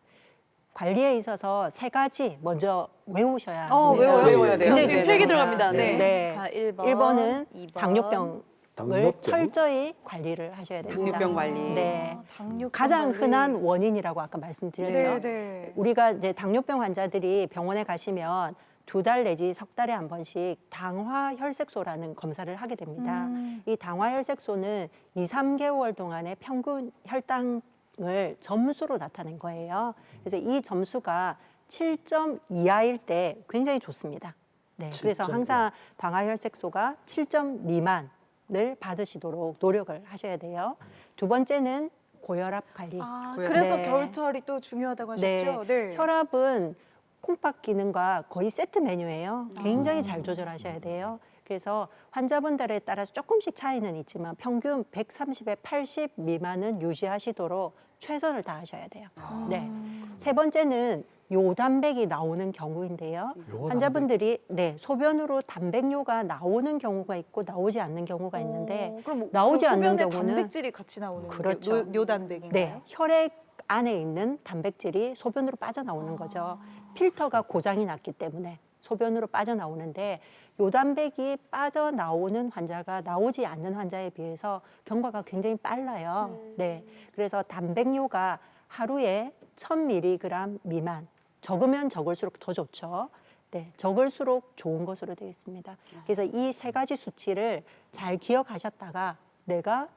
관리에 있어서 세 가지 먼저 외우셔야 합니다. 외워야 돼요? 지금 네, 필기 네. 들어갑니다. 네. 네. 자, 1번. 1번은 2번. 당뇨병을 당뇨병. 철저히 관리를 하셔야 됩니다. 당뇨병 관리. 네. 당뇨병 가장 관리. 흔한 원인이라고 아까 말씀드렸죠. 네, 네. 우리가 이제 당뇨병 환자들이 병원에 가시면 2달 내지 석 달에 한 번씩 당화혈색소라는 검사를 하게 됩니다. 이 당화혈색소는 2, 3개월 동안의 평균 혈당을 점수로 나타낸 거예요. 그래서 이 점수가 7점 이하일 때 굉장히 좋습니다. 네, 그래서 7점 항상 당화혈색소가 7점 미만을 받으시도록 노력을 하셔야 돼요. 두 번째는 고혈압 관리. 아, 고혈압. 그래서 네. 겨울철이 또 중요하다고 하셨죠? 네. 혈압은 콩팥 기능과 거의 세트 메뉴예요. 굉장히 잘 조절하셔야 돼요. 그래서 환자분들에 따라서 조금씩 차이는 있지만 평균 130에 80 미만은 유지하시도록 최선을 다하셔야 돼요. 네. 세 번째는 요단백이 나오는 경우인데요. 요단백? 환자분들이 소변으로 단백뇨가 나오는 경우가 있고 나오지 않는 경우가 있는데 그럼 뭐 나오지 그 않는 소변에 경우는 단백질이 같이 나오는 그렇죠. 게 뇨단백인가요? 네, 혈액 안에 있는 단백질이 소변으로 빠져나오는 거죠. 필터가 고장이 났기 때문에 소변으로 빠져나오는데 요단백이 빠져나오는 환자가 나오지 않는 환자에 비해서 경과가 굉장히 빨라요. 네, 그래서 단백뇨가 하루에 1000mg 미만, 적으면 적을수록 더 좋죠. 네, 적을수록 좋은 것으로 되어 있습니다. 그래서 이 세 가지 수치를 잘 기억하셨다가 내가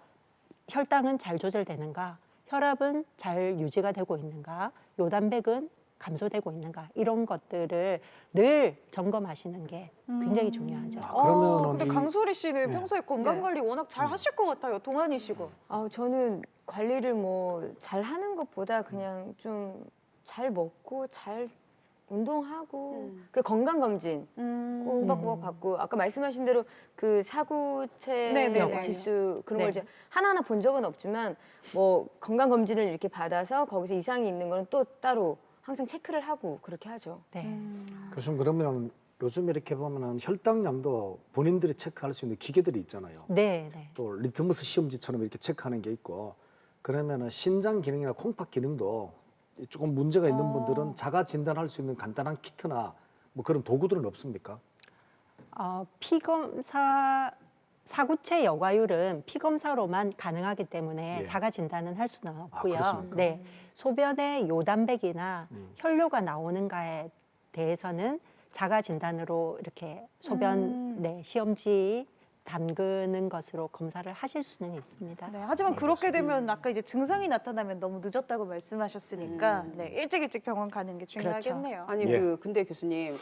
혈당은 잘 조절되는가, 혈압은 잘 유지가 되고 있는가, 요단백은 감소되고 있는가 이런 것들을 늘 점검하시는 게 굉장히 중요하죠. 그러면은 근데 이- 강소리 씨는 네. 평소에 건강 관리 워낙 잘 하실 것 같아요. 동안이시고. 저는 관리를 뭐 잘 하는 것보다 그냥 좀 잘 먹고 잘 운동하고 그 건강 검진 꼬박꼬박 받고 아까 말씀하신 대로 그 사구체 네네네. 지수 그런 네. 걸 이제 하나하나 본 적은 없지만 뭐 건강 검진을 이렇게 받아서 거기서 이상이 있는 거는 또 따로 항상 체크를 하고 그렇게 하죠. 네. 교수님 그러면 요즘 이렇게 보면은 혈당량도 본인들이 체크할 수 있는 기계들이 있잖아요. 네, 네. 또 리트머스 시험지처럼 이렇게 체크하는 게 있고 그러면은 신장 기능이나 콩팥 기능도 조금 문제가 있는 분들은 자가 진단할 수 있는 간단한 키트나 뭐 그런 도구들은 없습니까? 피검사 사구체 여과율은 피검사로만 가능하기 때문에 예. 자가 진단은 할 수는 없고요. 그렇습니까? 네, 소변에 요단백이나 음. 혈뇨가 나오는가에 대해서는 자가 진단으로 이렇게 소변 네, 시험지 담그는 것으로 검사를 하실 수는 있습니다. 네, 하지만 그렇게 되면 아까 이제 증상이 나타나면 너무 늦었다고 말씀하셨으니까 네, 일찍 병원 가는 게 중요하겠네요. 아니 예. 근데 교수님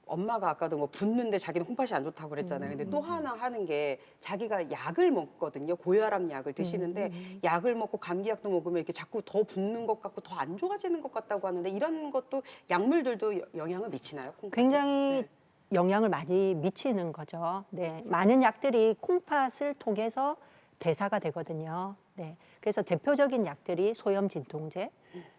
엄마가 아까도 뭐 붓는데 자기는 콩팥이 안 좋다고 그랬잖아요. 근데 또 하나 하는 게 자기가 약을 먹거든요. 고혈압 약을 드시는데 약을 먹고 감기약도 먹으면 이렇게 자꾸 더 붓는 것 같고 더 안 좋아지는 것 같다고 하는데 이런 것도 약물들도 영향을 미치나요? 콩팥에? 굉장히 네. 영향을 많이 미치는 거죠. 네, 많은 약들이 콩팥을 통해서 대사가 되거든요. 네, 그래서 대표적인 약들이 소염 진통제,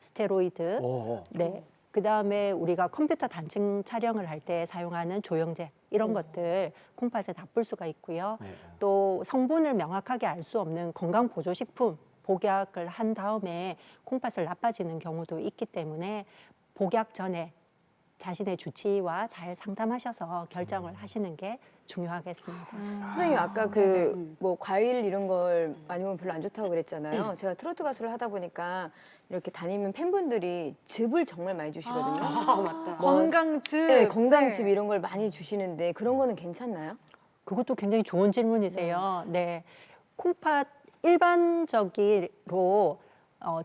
스테로이드, 오. 네, 그 다음에 우리가 컴퓨터 단층 촬영을 할 때 사용하는 조영제 이런 것들 콩팥에 나쁠 수가 있고요. 네. 또 성분을 명확하게 알 수 없는 건강 보조식품 복약을 한 다음에 콩팥을 나빠지는 경우도 있기 때문에 복약 전에 자신의 주치의와 잘 상담하셔서 결정을 하시는 게 중요하겠습니다. 선생님 아까 그 뭐 과일 이런 걸 많이 먹으면 별로 안 좋다고 그랬잖아요. 제가 트로트 가수를 하다 보니까 이렇게 다니면 팬분들이 즙을 정말 많이 주시거든요. 아 맞다. 건강즙. 네, 건강즙 네. 이런 걸 많이 주시는데 그런 거는 괜찮나요? 그것도 굉장히 좋은 질문이세요. 네, 콩팥 일반적으로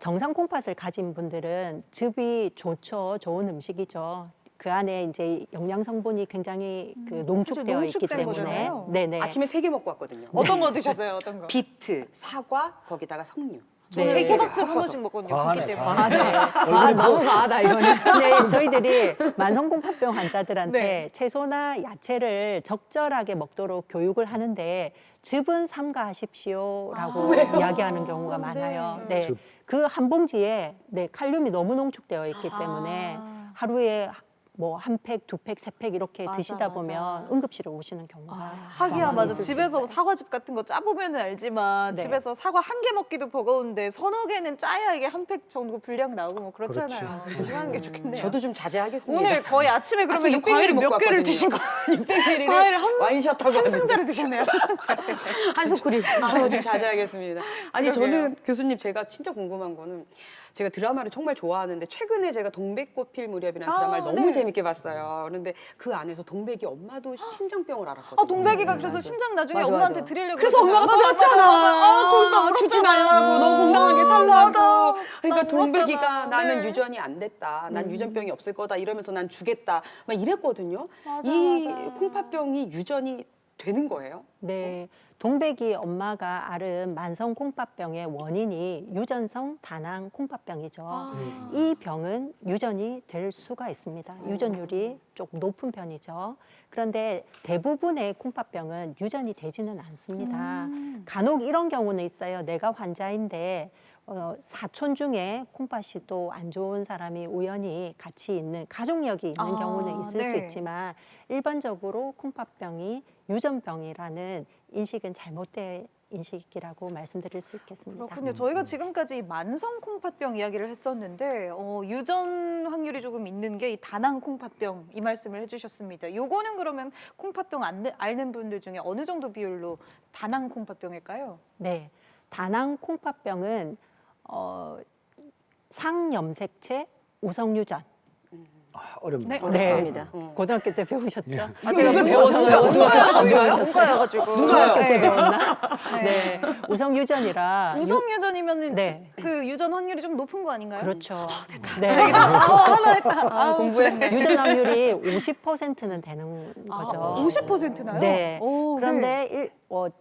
정상 콩팥을 가진 분들은 즙이 좋죠. 좋은 음식이죠. 그 안에 이제 영양 성분이 굉장히 그 농축되어 있기 농축된 때문에, 거잖아요. 네네. 아침에 3개 먹고 왔거든요. 어떤 거 드셨어요? 어떤 거? 비트, 사과, 거기다가 석류. 네. 저는 호박즙 한 번씩 먹거든요. 과하네, 붓기 때문에. 과하네. 아, 너무 과하다 이거는. 네, 저희들이 만성콩팥병 환자들한테 네. 채소나 야채를 적절하게 먹도록 교육을 하는데 즙은 삼가하십시오라고 이야기하는 경우가 많아요. 네, 즙. 그 한 봉지에 네, 칼륨이 너무 농축되어 있기 때문에 하루에 뭐 한 팩, 두 팩, 세 팩 이렇게 맞아, 드시다 맞아. 보면 응급실에 오시는 경우가 하기야 많이 맞아. 있을 수 집에서 있어요. 사과즙 같은 거 짜보면 알지만 네. 집에서 사과 한 개 먹기도 버거운데 서너 개는 짜야 이게 한 팩 정도 분량 나오고 뭐 그렇잖아요. 조심하는 게 좋겠네요. 저도 좀 자제하겠습니다. 오늘 거의 아침에 그러면 아침에 육백미리 과일을 몇 먹고 개를 왔거든요. 드신 거? 600ml를 과일을 한 와인샷하고 한 왔는데. 상자를 드셨네요. 한 소쿠리. 좀 자제하겠습니다. 아니 그러게요. 저는 교수님 제가 진짜 궁금한 거는 제가 드라마를 정말 좋아하는데 최근에 제가 동백꽃 필 무렵이라는 드라마를 너무 네. 재밌게 봤어요. 그런데 그 안에서 동백이 엄마도 신장병을 앓았거든요. 아 동백이가 그래서 신장 나중에 맞아, 엄마한테 맞아. 드리려고 그래서 엄마가 그러잖아요. 떠났잖아. 맞아. 거기서 나 주지 말라고. 너 건강하게 살라고. 그러니까 나 동백이가 울었잖아. 나는 네. 유전이 안 됐다. 난 유전병이 없을 거다. 이러면서 난 주겠다. 막 이랬거든요. 맞아, 이 맞아. 콩팥병이 유전이 되는 거예요? 네, 동백이 엄마가 앓은 만성 콩팥병의 원인이 유전성 다낭 콩팥병이죠. 이 병은 유전이 될 수가 있습니다. 유전율이 조금 높은 편이죠. 그런데 대부분의 콩팥병은 유전이 되지는 않습니다. 간혹 이런 경우는 있어요. 내가 환자인데 사촌 중에 콩팥이 또 안 좋은 사람이 우연히 같이 있는 가족력이 있는 아, 경우는 있을 수 네. 있지만 일반적으로 콩팥병이 유전병이라는 인식은 잘못된 인식이라고 말씀드릴 수 있겠습니다. 그렇군요. 저희가 지금까지 만성 콩팥병 이야기를 했었는데 유전 확률이 조금 있는 게 이 다낭 콩팥병 이 말씀을 해주셨습니다. 요거는 그러면 콩팥병 앓는 분들 중에 어느 정도 비율로 다낭 콩팥병일까요? 네, 다낭 콩팥병은 상염색체 우성유전. 어렵네요. 네. 어렵습니다. 고등학교 때 배우셨죠? 아, 제가 이걸 배웠어요? 문과여가지고. 고등학교 때 배웠나? 네, 우성유전이라. 우성유전이면은 네. 그 유전 확률이 좀 높은 거 아닌가요? 그렇죠. 네. 공부했네. 유전 확률이 50%는 되는 거죠. 50%나요? 네. 오, 그런데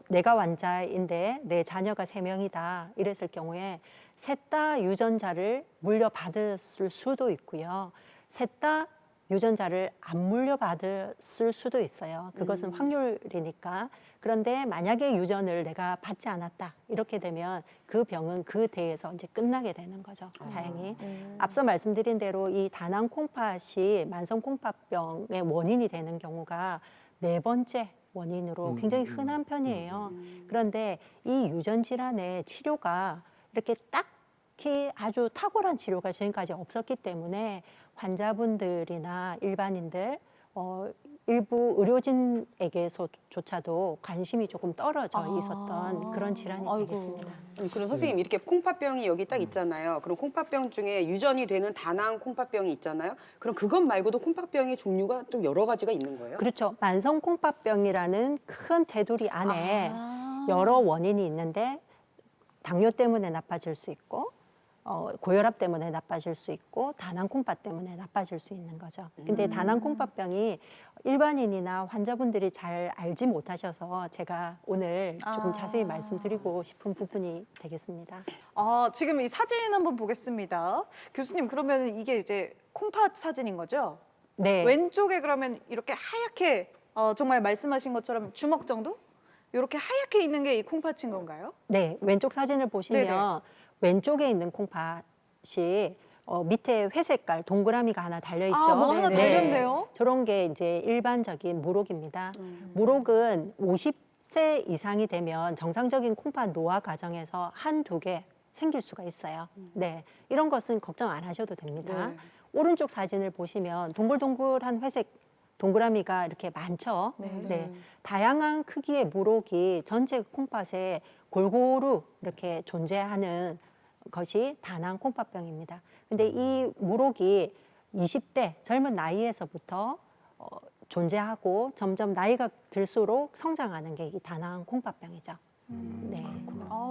내가 환자인데 내 자녀가 3명이다 이랬을 경우에 셋 다 유전자를 물려받았을 수도 있고요. 셋 다 유전자를 안 물려받았을 수도 있어요. 그것은 확률이니까. 그런데 만약에 유전을 내가 받지 않았다 이렇게 되면 그 병은 그 대에서 이제 끝나게 되는 거죠. 다행히. 앞서 말씀드린 대로 이 다낭 콩팥이 만성 콩팥병의 원인이 되는 경우가 4번째 원인으로 굉장히 흔한 편이에요. 그런데 이 유전 질환의 치료가 이렇게 딱히 아주 탁월한 치료가 지금까지 없었기 때문에 환자분들이나 일반인들 일부 의료진에게조차도 관심이 조금 떨어져 있었던 그런 질환이 되겠습니다. 그럼 선생님 이렇게 콩팥병이 여기 딱 있잖아요. 그럼 콩팥병 중에 유전이 되는 다낭 콩팥병이 있잖아요. 그럼 그것 말고도 콩팥병의 종류가 좀 여러 가지가 있는 거예요? 그렇죠. 만성 콩팥병이라는 큰 테두리 안에 여러 원인이 있는데 당뇨 때문에 나빠질 수 있고 고혈압 때문에 나빠질 수 있고 다낭 콩팥 때문에 나빠질 수 있는 거죠. 근데 다낭 콩팥병이 일반인이나 환자분들이 잘 알지 못하셔서 제가 오늘 조금 자세히 말씀드리고 싶은 부분이 되겠습니다. 지금 이 사진 한번 보겠습니다. 교수님, 그러면 이게 이제 콩팥 사진인 거죠? 네. 왼쪽에 그러면 이렇게 하얗게 정말 말씀하신 것처럼 주먹 정도? 이렇게 하얗게 있는 게 이 콩팥인 건가요? 네, 왼쪽 사진을 보시면 네네. 왼쪽에 있는 콩팥이 밑에 회색깔 동그라미가 하나 달려 있죠. 뭐 하나 네네. 달렸네요. 저런 게 이제 일반적인 무록입니다. 무록은 50세 이상이 되면 정상적인 콩팥 노화 과정에서 한두 개 생길 수가 있어요. 네, 이런 것은 걱정 안 하셔도 됩니다. 네. 오른쪽 사진을 보시면 동글동글한 회색 동그라미가 이렇게 많죠. 네. 다양한 크기의 무록이 전체 콩팥에 골고루 이렇게 존재하는 것이 다낭 콩팥병입니다. 근데 이 무록이 20대 젊은 나이에서부터 존재하고 점점 나이가 들수록 성장하는 게 이 다낭 콩팥병이죠. 네.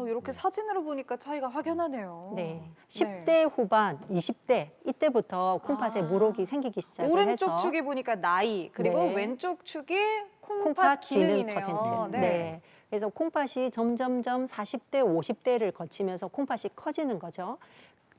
이렇게 사진으로 보니까 차이가 확연하네요. 네. 10대 후반, 20대 이때부터 콩팥에 무록이 생기기 시작을 오른쪽 해서 축이 보니까 나이, 그리고 네. 왼쪽 축이 콩팥 콩팥 기능 기능이네요. 퍼센트. 네. 네. 그래서 콩팥이 점점점 40대, 50대를 거치면서 콩팥이 커지는 거죠.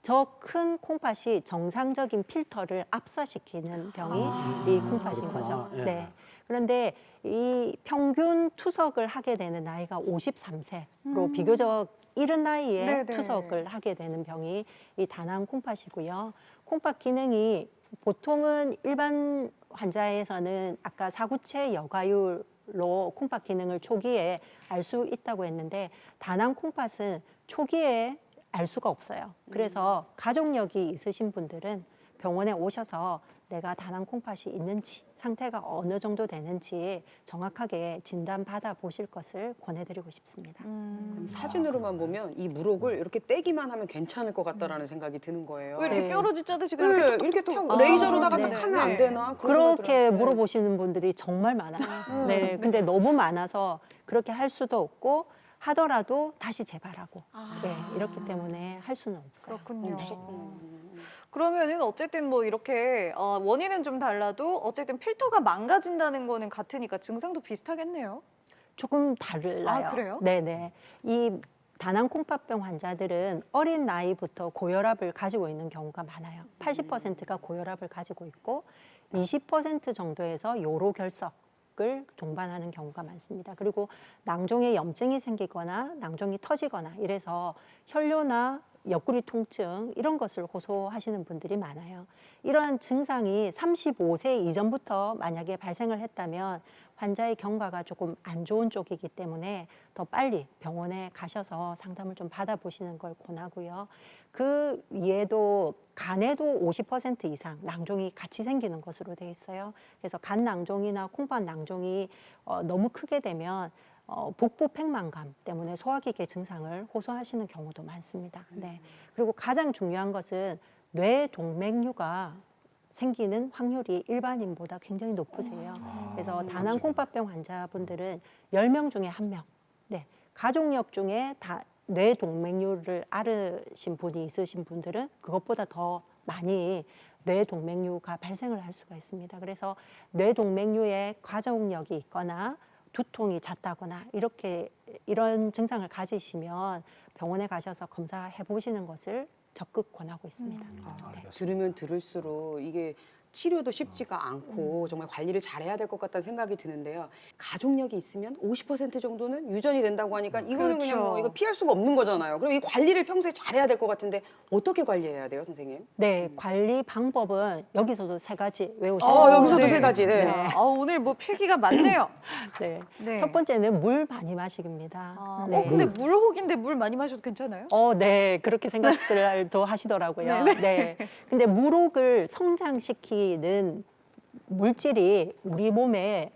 저 큰 콩팥이 정상적인 필터를 압사시키는 병이 이 콩팥인 거죠. 예. 네. 그런데 이 평균 투석을 하게 되는 나이가 53세로 비교적 이른 나이에 네네. 투석을 하게 되는 병이 이 다낭 콩팥이고요. 콩팥 기능이 보통은 일반 환자에서는 아까 사구체 여과율로 콩팥 기능을 초기에 알 수 있다고 했는데 다낭 콩팥은 초기에 알 수가 없어요. 그래서 가족력이 있으신 분들은 병원에 오셔서 내가 다낭 콩팥이 있는지 상태가 어느 정도 되는지 정확하게 진단 받아 보실 것을 권해드리고 싶습니다. 사진으로만 보면 이 무록을 이렇게 떼기만 하면 괜찮을 것 같다라는 생각이 드는 거예요. 왜 이렇게 네. 뼈로지 짜듯이 네, 그렇게 이렇게 톡톡톡 탁 레이저로다가 네. 딱 하면 안 네. 되나? 그런 그렇게 생각이 들어요. 물어보시는 분들이 정말 많아요. 네, 근데 너무 많아서 그렇게 할 수도 없고 하더라도 다시 재발하고 네, 이렇기 때문에 할 수는 없어요. 그렇군요. 무섭구나. 그러면은 어쨌든 뭐 이렇게 원인은 좀 달라도 어쨌든 필터가 망가진다는 거는 같으니까 증상도 비슷하겠네요. 조금 달라요. 그래요? 네네. 이 다낭 콩팥병 환자들은 어린 나이부터 고혈압을 가지고 있는 경우가 많아요. 80%가 고혈압을 가지고 있고 20% 정도에서 요로결석을 동반하는 경우가 많습니다. 그리고 낭종에 염증이 생기거나 낭종이 터지거나 이래서 혈뇨나 옆구리 통증 이런 것을 호소하시는 분들이 많아요. 이러한 증상이 35세 이전부터 만약에 발생을 했다면 환자의 경과가 조금 안 좋은 쪽이기 때문에 더 빨리 병원에 가셔서 상담을 좀 받아보시는 걸 권하고요. 그 외에도 간에도 50% 이상 낭종이 같이 생기는 것으로 돼 있어요. 그래서 간 낭종이나 콩팥 낭종이 너무 크게 되면 복부 팽만감 때문에 소화기계 증상을 호소하시는 경우도 많습니다. 네. 그리고 가장 중요한 것은 뇌동맥류가 생기는 확률이 일반인보다 굉장히 높으세요. 그래서 다낭 콩팥병 환자분들은 10명 중에 1명, 네. 가족력 중에 뇌동맥류를 앓으신 분이 있으신 분들은 그것보다 더 많이 뇌동맥류가 발생을 할 수가 있습니다. 그래서 뇌동맥류에 가족력이 있거나 두통이 잦다거나 이런 증상을 가지시면 병원에 가셔서 검사해 보시는 것을 적극 권하고 있습니다. 들으면 들을수록 이게 치료도 쉽지가 않고 정말 관리를 잘해야 될 것 같다는 생각이 드는데요. 가족력이 있으면 50% 정도는 유전이 된다고 하니까 이거는 그냥 뭐 그렇죠. 이거 피할 수가 없는 거잖아요. 그럼 이 관리를 평소에 잘해야 될 것 같은데 어떻게 관리해야 돼요, 선생님? 네, 관리 방법은 여기서도 세 가지 외우시면 여기서도 네. 세 가지. 네. 아, 오늘 뭐 필기가 많네요. 네. 네. 첫 번째는 물 많이 마시기입니다. 아, 네. 근데 물혹인데 물 많이 마셔도 괜찮아요? 네, 그렇게 생각들도 하시더라고요. 네. 근데 물혹을 성장시키는 물질이 우리 몸에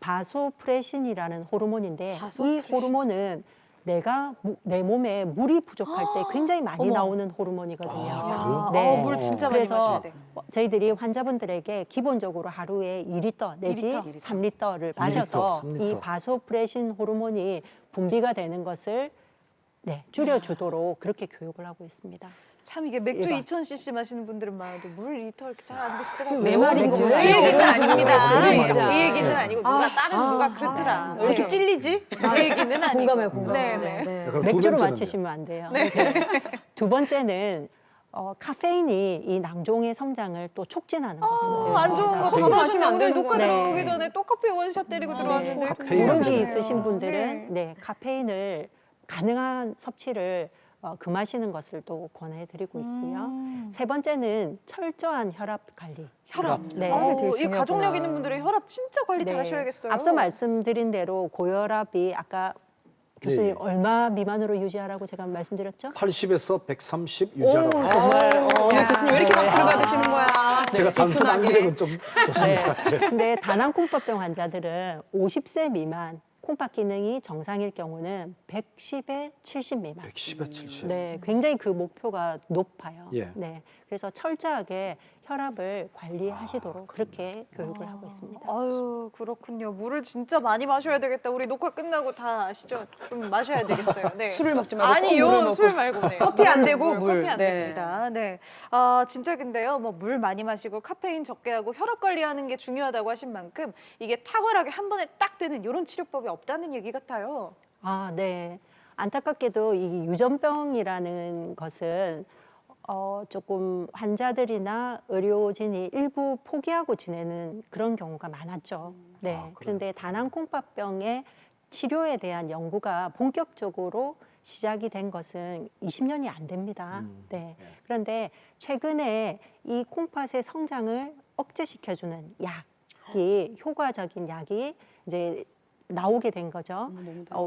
바소프레신이라는 호르몬인데 이 바소프레신. 호르몬은 내 몸에 물이 부족할 때 굉장히 많이 어머. 나오는 호르몬이거든요. 아, 네. 물 진짜 많이 마셔야 그래서 돼. 저희들이 환자분들에게 기본적으로 하루에 2리터 내지 2리터? 3리터를 마셔서 3리터. 이 바소프레신 호르몬이 분비가 되는 것을 줄여주도록 그렇게 교육을 하고 있습니다. 참 이게 맥주 일반. 2000cc 마시는 분들은 많아도 물 리터 이렇게 잘 안 드시더라고요. 내 말인 맥주. 거죠. 그 얘기는 아닙니다. 진짜. 그 얘기는 아니고 누가 다른 누가 그렇더라. 왜 이렇게 찔리지? 그 얘기는 아니고. 공감해요, 공감. 네네. 네. 그럼 두 맥주로 번째는요? 맞히시면 안 돼요. 네. 두 번째는 카페인이 이 낭종의 성장을 또 촉진하는 것입니다. 안 좋은 거 카페인. 다 마시면 마시면 안 오늘 되는 녹화 거네. 들어오기 전에 또 커피 원샷 때리고 들어왔는데. 카페인 무릎이 맞아요. 있으신 분들은 카페인을 가능한 섭취를 금하시는 것을 또 권해드리고 있고요. 세 번째는 철저한 혈압 관리. 혈압. 네. 혈압이 되게 이 중요하구나. 가족력 있는 분들의 혈압 진짜 관리 잘 네. 하셔야겠어요. 앞서 말씀드린 대로 고혈압이 아까 교수님 예. 얼마 미만으로 유지하라고 제가 말씀드렸죠? 80에서 130 유지하라고. 오, 정말 야, 교수님 왜 이렇게 박수를 받으시는 거야? 제가 단순 안 든든하게. 기력은 좀 좋습니다. 네. 근데 다낭콩밥병 환자들은 50세 미만 콩팥 기능이 정상일 경우는 110에 70 미만. 110에 70. 네, 굉장히 그 목표가 높아요. 예. 네, 그래서 철저하게 혈압을 관리하시도록 그렇게 교육을 하고 있습니다. 아유 그렇군요. 물을 진짜 많이 마셔야 되겠다. 우리 녹화 끝나고 다 아시죠? 좀 마셔야 되겠어요. 네. 술을 먹지 말고 꼭 물을 아니요, 먹고. 술 말고 네. 커피 안 되고 물. 커피 안 네. 됩니다. 네. 아 진짜 근데요. 뭐 물 많이 마시고 카페인 적게 하고 혈압 관리하는 게 중요하다고 하신 만큼 이게 탁월하게 한 번에 딱 되는 이런 치료법이 없다는 얘기 같아요. 아, 네. 안타깝게도 이 유전병이라는 것은 조금 환자들이나 의료진이 일부 포기하고 지내는 그런 경우가 많았죠. 네. 아, 그래요? 그런데 다낭콩팥병의 치료에 대한 연구가 본격적으로 시작이 된 것은 20년이 안 됩니다. 네. 네. 그런데 최근에 이 콩팥의 성장을 억제시켜주는 약이 효과적인 약이 이제 나오게 된 거죠.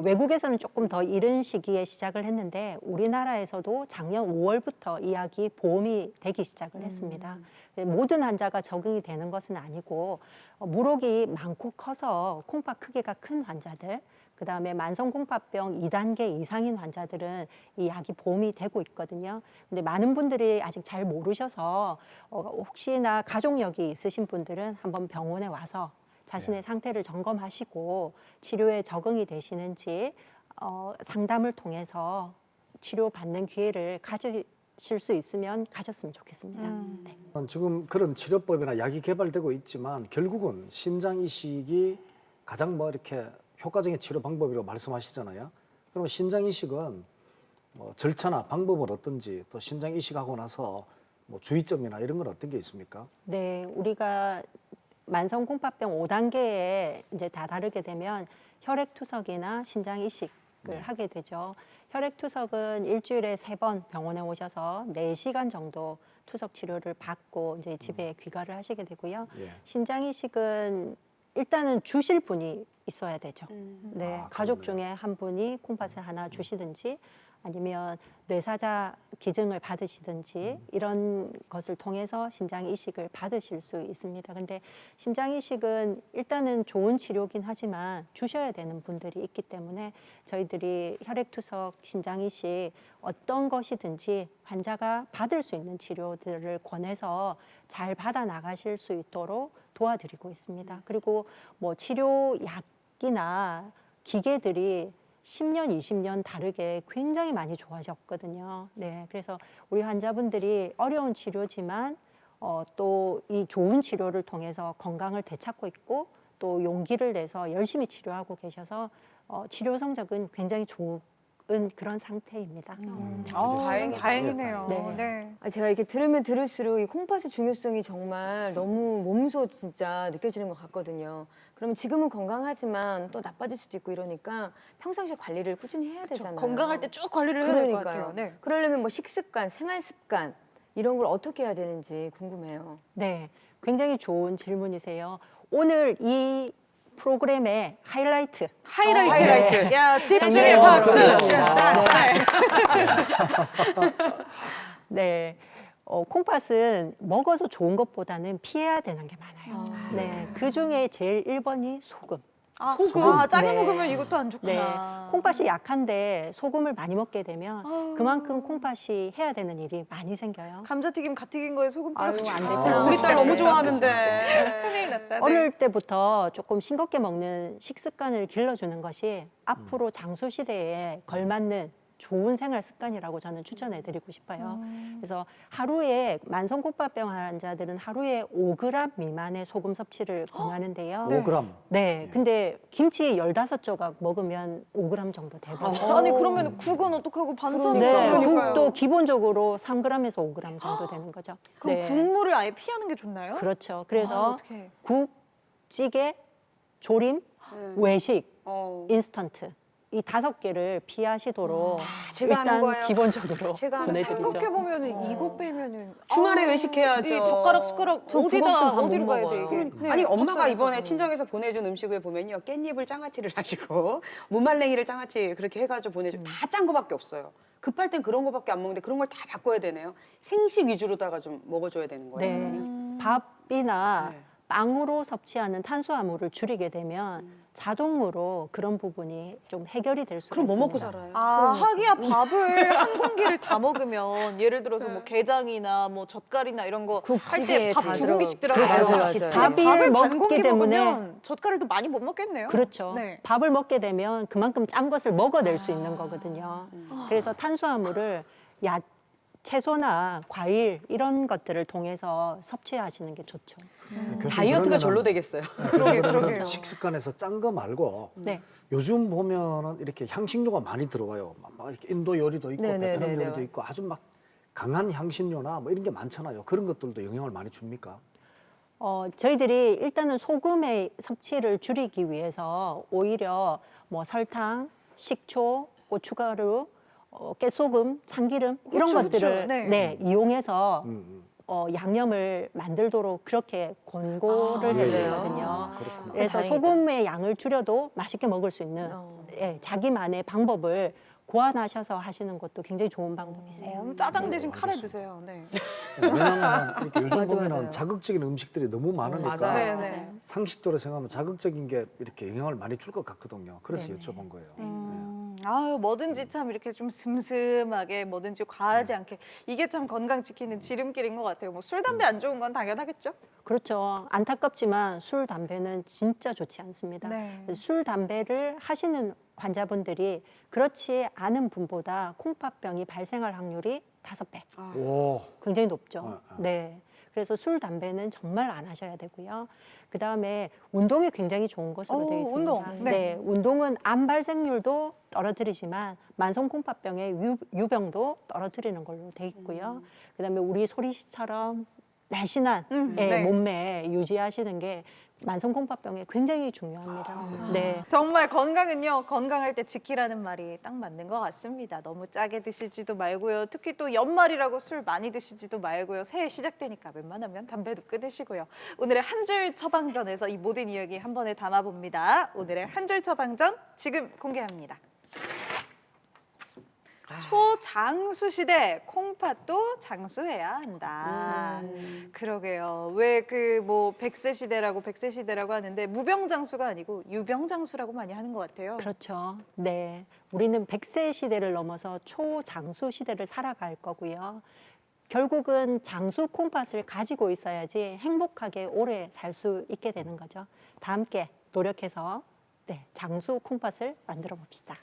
외국에서는 조금 더 이른 시기에 시작을 했는데 우리나라에서도 작년 5월부터 이 약이 보험이 되기 시작을 했습니다. 모든 환자가 적응이 되는 것은 아니고 물혹이 많고 커서 콩팥 크기가 큰 환자들, 그다음에 만성 콩팥병 2단계 이상인 환자들은 이 약이 보험이 되고 있거든요. 근데 많은 분들이 아직 잘 모르셔서 혹시나 가족력이 있으신 분들은 한번 병원에 와서 자신의 상태를 점검하시고 치료에 적응이 되시는지 상담을 통해서 치료받는 기회를 가지실 수 있으면 가졌으면 좋겠습니다. 네. 지금 그런 치료법이나 약이 개발되고 있지만 결국은 신장 이식이 가장 뭐 이렇게 효과적인 치료 방법이라고 말씀하시잖아요. 그러면 신장 이식은 뭐 절차나 방법은 어떤지, 또 신장 이식하고 나서 뭐 주의점이나 이런 건 어떤 게 있습니까? 네, 우리가 만성 콩팥병 5단계에 이제 다 다르게 되면 혈액 투석이나 신장 이식을 하게 되죠. 혈액 투석은 일주일에 3번 병원에 오셔서 4시간 정도 투석 치료를 받고 이제 집에 귀가를 하시게 되고요. 예. 신장 이식은 일단은 주실 분이 있어야 되죠. 네, 아, 가족 그렇네요. 중에 한 분이 콩팥을 하나 주시든지 아니면 뇌사자 기증을 받으시든지 이런 것을 통해서 신장 이식을 받으실 수 있습니다. 근데 신장 이식은 일단은 좋은 치료긴 하지만 주셔야 되는 분들이 있기 때문에 저희들이 혈액투석, 신장 이식 어떤 것이든지 환자가 받을 수 있는 치료들을 권해서 잘 받아 나가실 수 있도록 도와드리고 있습니다. 그리고 뭐 치료약이나 기계들이 10년, 20년 다르게 굉장히 많이 좋아졌거든요. 네, 그래서 우리 환자분들이 어려운 치료지만 또 이 좋은 치료를 통해서 건강을 되찾고 있고 또 용기를 내서 열심히 치료하고 계셔서 치료 성적은 굉장히 그런 상태입니다. 다행이네요. 네. 네. 제가 이렇게 들으면 들을수록 이 콩팥의 중요성이 정말 너무 몸소 진짜 느껴지는 것 같거든요. 그러면 지금은 건강하지만 또 나빠질 수도 있고 이러니까 평상시에 관리를 꾸준히 해야 되잖아요. 건강할 때 쭉 관리를 해야 될 것 같아요. 그러니까요. 네. 그러려면 뭐 식습관, 생활 습관 이런 걸 어떻게 해야 되는지 궁금해요. 네, 굉장히 좋은 질문이세요. 오늘 이 프로그램의 하이라이트. 하이라이트. 야, 집중의 정리해요. 박수. 네, 콩팥은 먹어서 좋은 것보다는 피해야 되는 게 많아요. 네, 그 중에 제일 1번이 소금. 소금. 아, 짜게 네. 먹으면 이것도 안 네, 좋구나. 콩팥이 약한데 소금을 많이 먹게 되면 그만큼 콩팥이 해야 되는 일이 많이 생겨요. 감자튀김 갓 튀긴 거에 소금 아유, 뿌려가지고. 안 되죠. 우리 딸 너무 네. 좋아하는데. 큰일 났다. 네. 어릴 때부터 조금 싱겁게 먹는 식습관을 길러주는 것이 앞으로 장수 시대에 걸맞는 좋은 생활 습관이라고 저는 추천해드리고 싶어요. 그래서 하루에 만성콩팥병 환자들은 하루에 5g 미만의 소금 섭취를 권하는데요. 5g. 네, 근데 김치 15조각 먹으면 5g 정도 되거든요. 아니 그러면 국은 어떡하고 반찬은 네, 그러니까요. 국도 기본적으로 3g에서 5g 정도 되는 거죠. 그럼 네, 국물을 아예 피하는 게 좋나요? 그렇죠. 그래서 어떡해. 국, 찌개, 조림, 외식, 어. 인스턴트 이 5개를 피하시도록 제가 하는 일단 거예요. 기본적으로 제가 하는 보내드리죠. 생각해 보면은 이거 빼면은 주말에 외식해야죠. 이 젓가락 숟가락 저 그거 없으면 어디다 밥못 어디로 가야 돼 먹어요. 이게? 네, 아니 엄마가 밥상에서. 이번에 친정에서 보내준 음식을 보면요 깻잎을 장아찌를 하시고 무말랭이를 장아찌 그렇게 해가지고 보내줘 다 짠 거밖에 없어요. 급할 땐 그런 거밖에 안 먹는데 그런 걸 다 바꿔야 되네요. 생식 위주로다가 좀 먹어줘야 되는 거예요. 네, 밥이나 네. 빵으로 섭취하는 탄수화물을 줄이게 되면 자동으로 그런 부분이 좀 해결이 될 수가 그럼 뭐 있습니다. 먹고 살아요? 아, 하기야 밥을 한 공기를 다 먹으면 예를 들어서 뭐 게장이나 뭐 젓갈이나 이런 거 할 때 국찌개에 밥 다 2공기씩 들어가- 들어가요. 맞아요, 근데 맞아요. 밥을 밥을 반 먹기 공기 때문에 먹으면 젓갈을 더 많이 못 먹겠네요. 그렇죠. 네. 밥을 먹게 되면 그만큼 짠 것을 먹어낼 수 있는 거거든요. 그래서 탄수화물을 채소나 과일 이런 것들을 통해서 섭취하시는 게 좋죠. 교수님, 다이어트가 그러면은 절로 되겠어요. 그러게요. 식습관에서 짠 거 말고 네. 요즘 보면은 이렇게 향신료가 많이 들어와요. 막 이렇게 인도 요리도 있고 네, 네, 베트남 네, 네. 요리도 있고 아주 막 강한 향신료나 뭐 이런 게 많잖아요. 그런 것들도 영향을 많이 줍니까? 저희들이 일단은 소금의 섭취를 줄이기 위해서 오히려 뭐 설탕, 식초, 고춧가루, 깨소금, 참기름 이런 그쵸, 것들을 그쵸. 네. 네, 이용해서 음. 양념을 만들도록 그렇게 권고를 예, 예. 해드리거든요. 그렇구나. 그래서 다행이다. 소금의 양을 줄여도 맛있게 먹을 수 있는 자기만의 방법을 고안하셔서 하시는 것도 굉장히 좋은 방법이세요. 짜장 대신 카레 드세요. 네. 왜냐하면 이렇게 요즘 맞아, 보면은 맞아요. 자극적인 음식들이 너무 많으니까 맞아요. 네, 네. 상식적으로 생각하면 자극적인 게 이렇게 영향을 많이 줄 것 같거든요. 그래서 여쭤본 거예요. 아유, 뭐든지 참 이렇게 좀 슴슴하게 뭐든지 과하지 않게 이게 참 건강 지키는 지름길인 것 같아요. 뭐 술, 담배 안 좋은 건 당연하겠죠? 그렇죠. 안타깝지만 술, 담배는 진짜 좋지 않습니다. 네. 그래서 술, 담배를 하시는 환자분들이 그렇지 않은 분보다 콩팥병이 발생할 확률이 5배. 오, 굉장히 높죠. 아. 네. 그래서 술, 담배는 정말 안 하셔야 되고요. 그 다음에 운동이 굉장히 좋은 것으로 되어 있습니다. 운동. 네. 운동은 암 발생률도 떨어뜨리지만 만성 콩팥병의 유병도 떨어뜨리는 걸로 되어 있고요. 그 다음에 우리 소리 씨처럼 날씬한 네. 몸매 유지하시는 게 만성 콩팥병에 굉장히 중요합니다. 네. 정말 건강은요, 건강할 때 지키라는 말이 딱 맞는 것 같습니다. 너무 짜게 드시지도 말고요. 특히 또 연말이라고 술 많이 드시지도 말고요. 새해 시작되니까 웬만하면 담배도 끊으시고요. 오늘의 한 줄 처방전에서 이 모든 이야기 한 번에 담아봅니다. 오늘의 한 줄 처방전 지금 공개합니다. 초장수 시대 콩팥도 장수해야 한다. 그러게요. 왜 그 뭐 100세 시대라고 하는데 무병장수가 아니고 유병장수라고 많이 하는 것 같아요. 그렇죠. 네. 우리는 100세 시대를 넘어서 초장수 시대를 살아갈 거고요. 결국은 장수 콩팥을 가지고 있어야지 행복하게 오래 살 수 있게 되는 거죠. 다 함께 노력해서 장수 콩팥을 만들어 봅시다.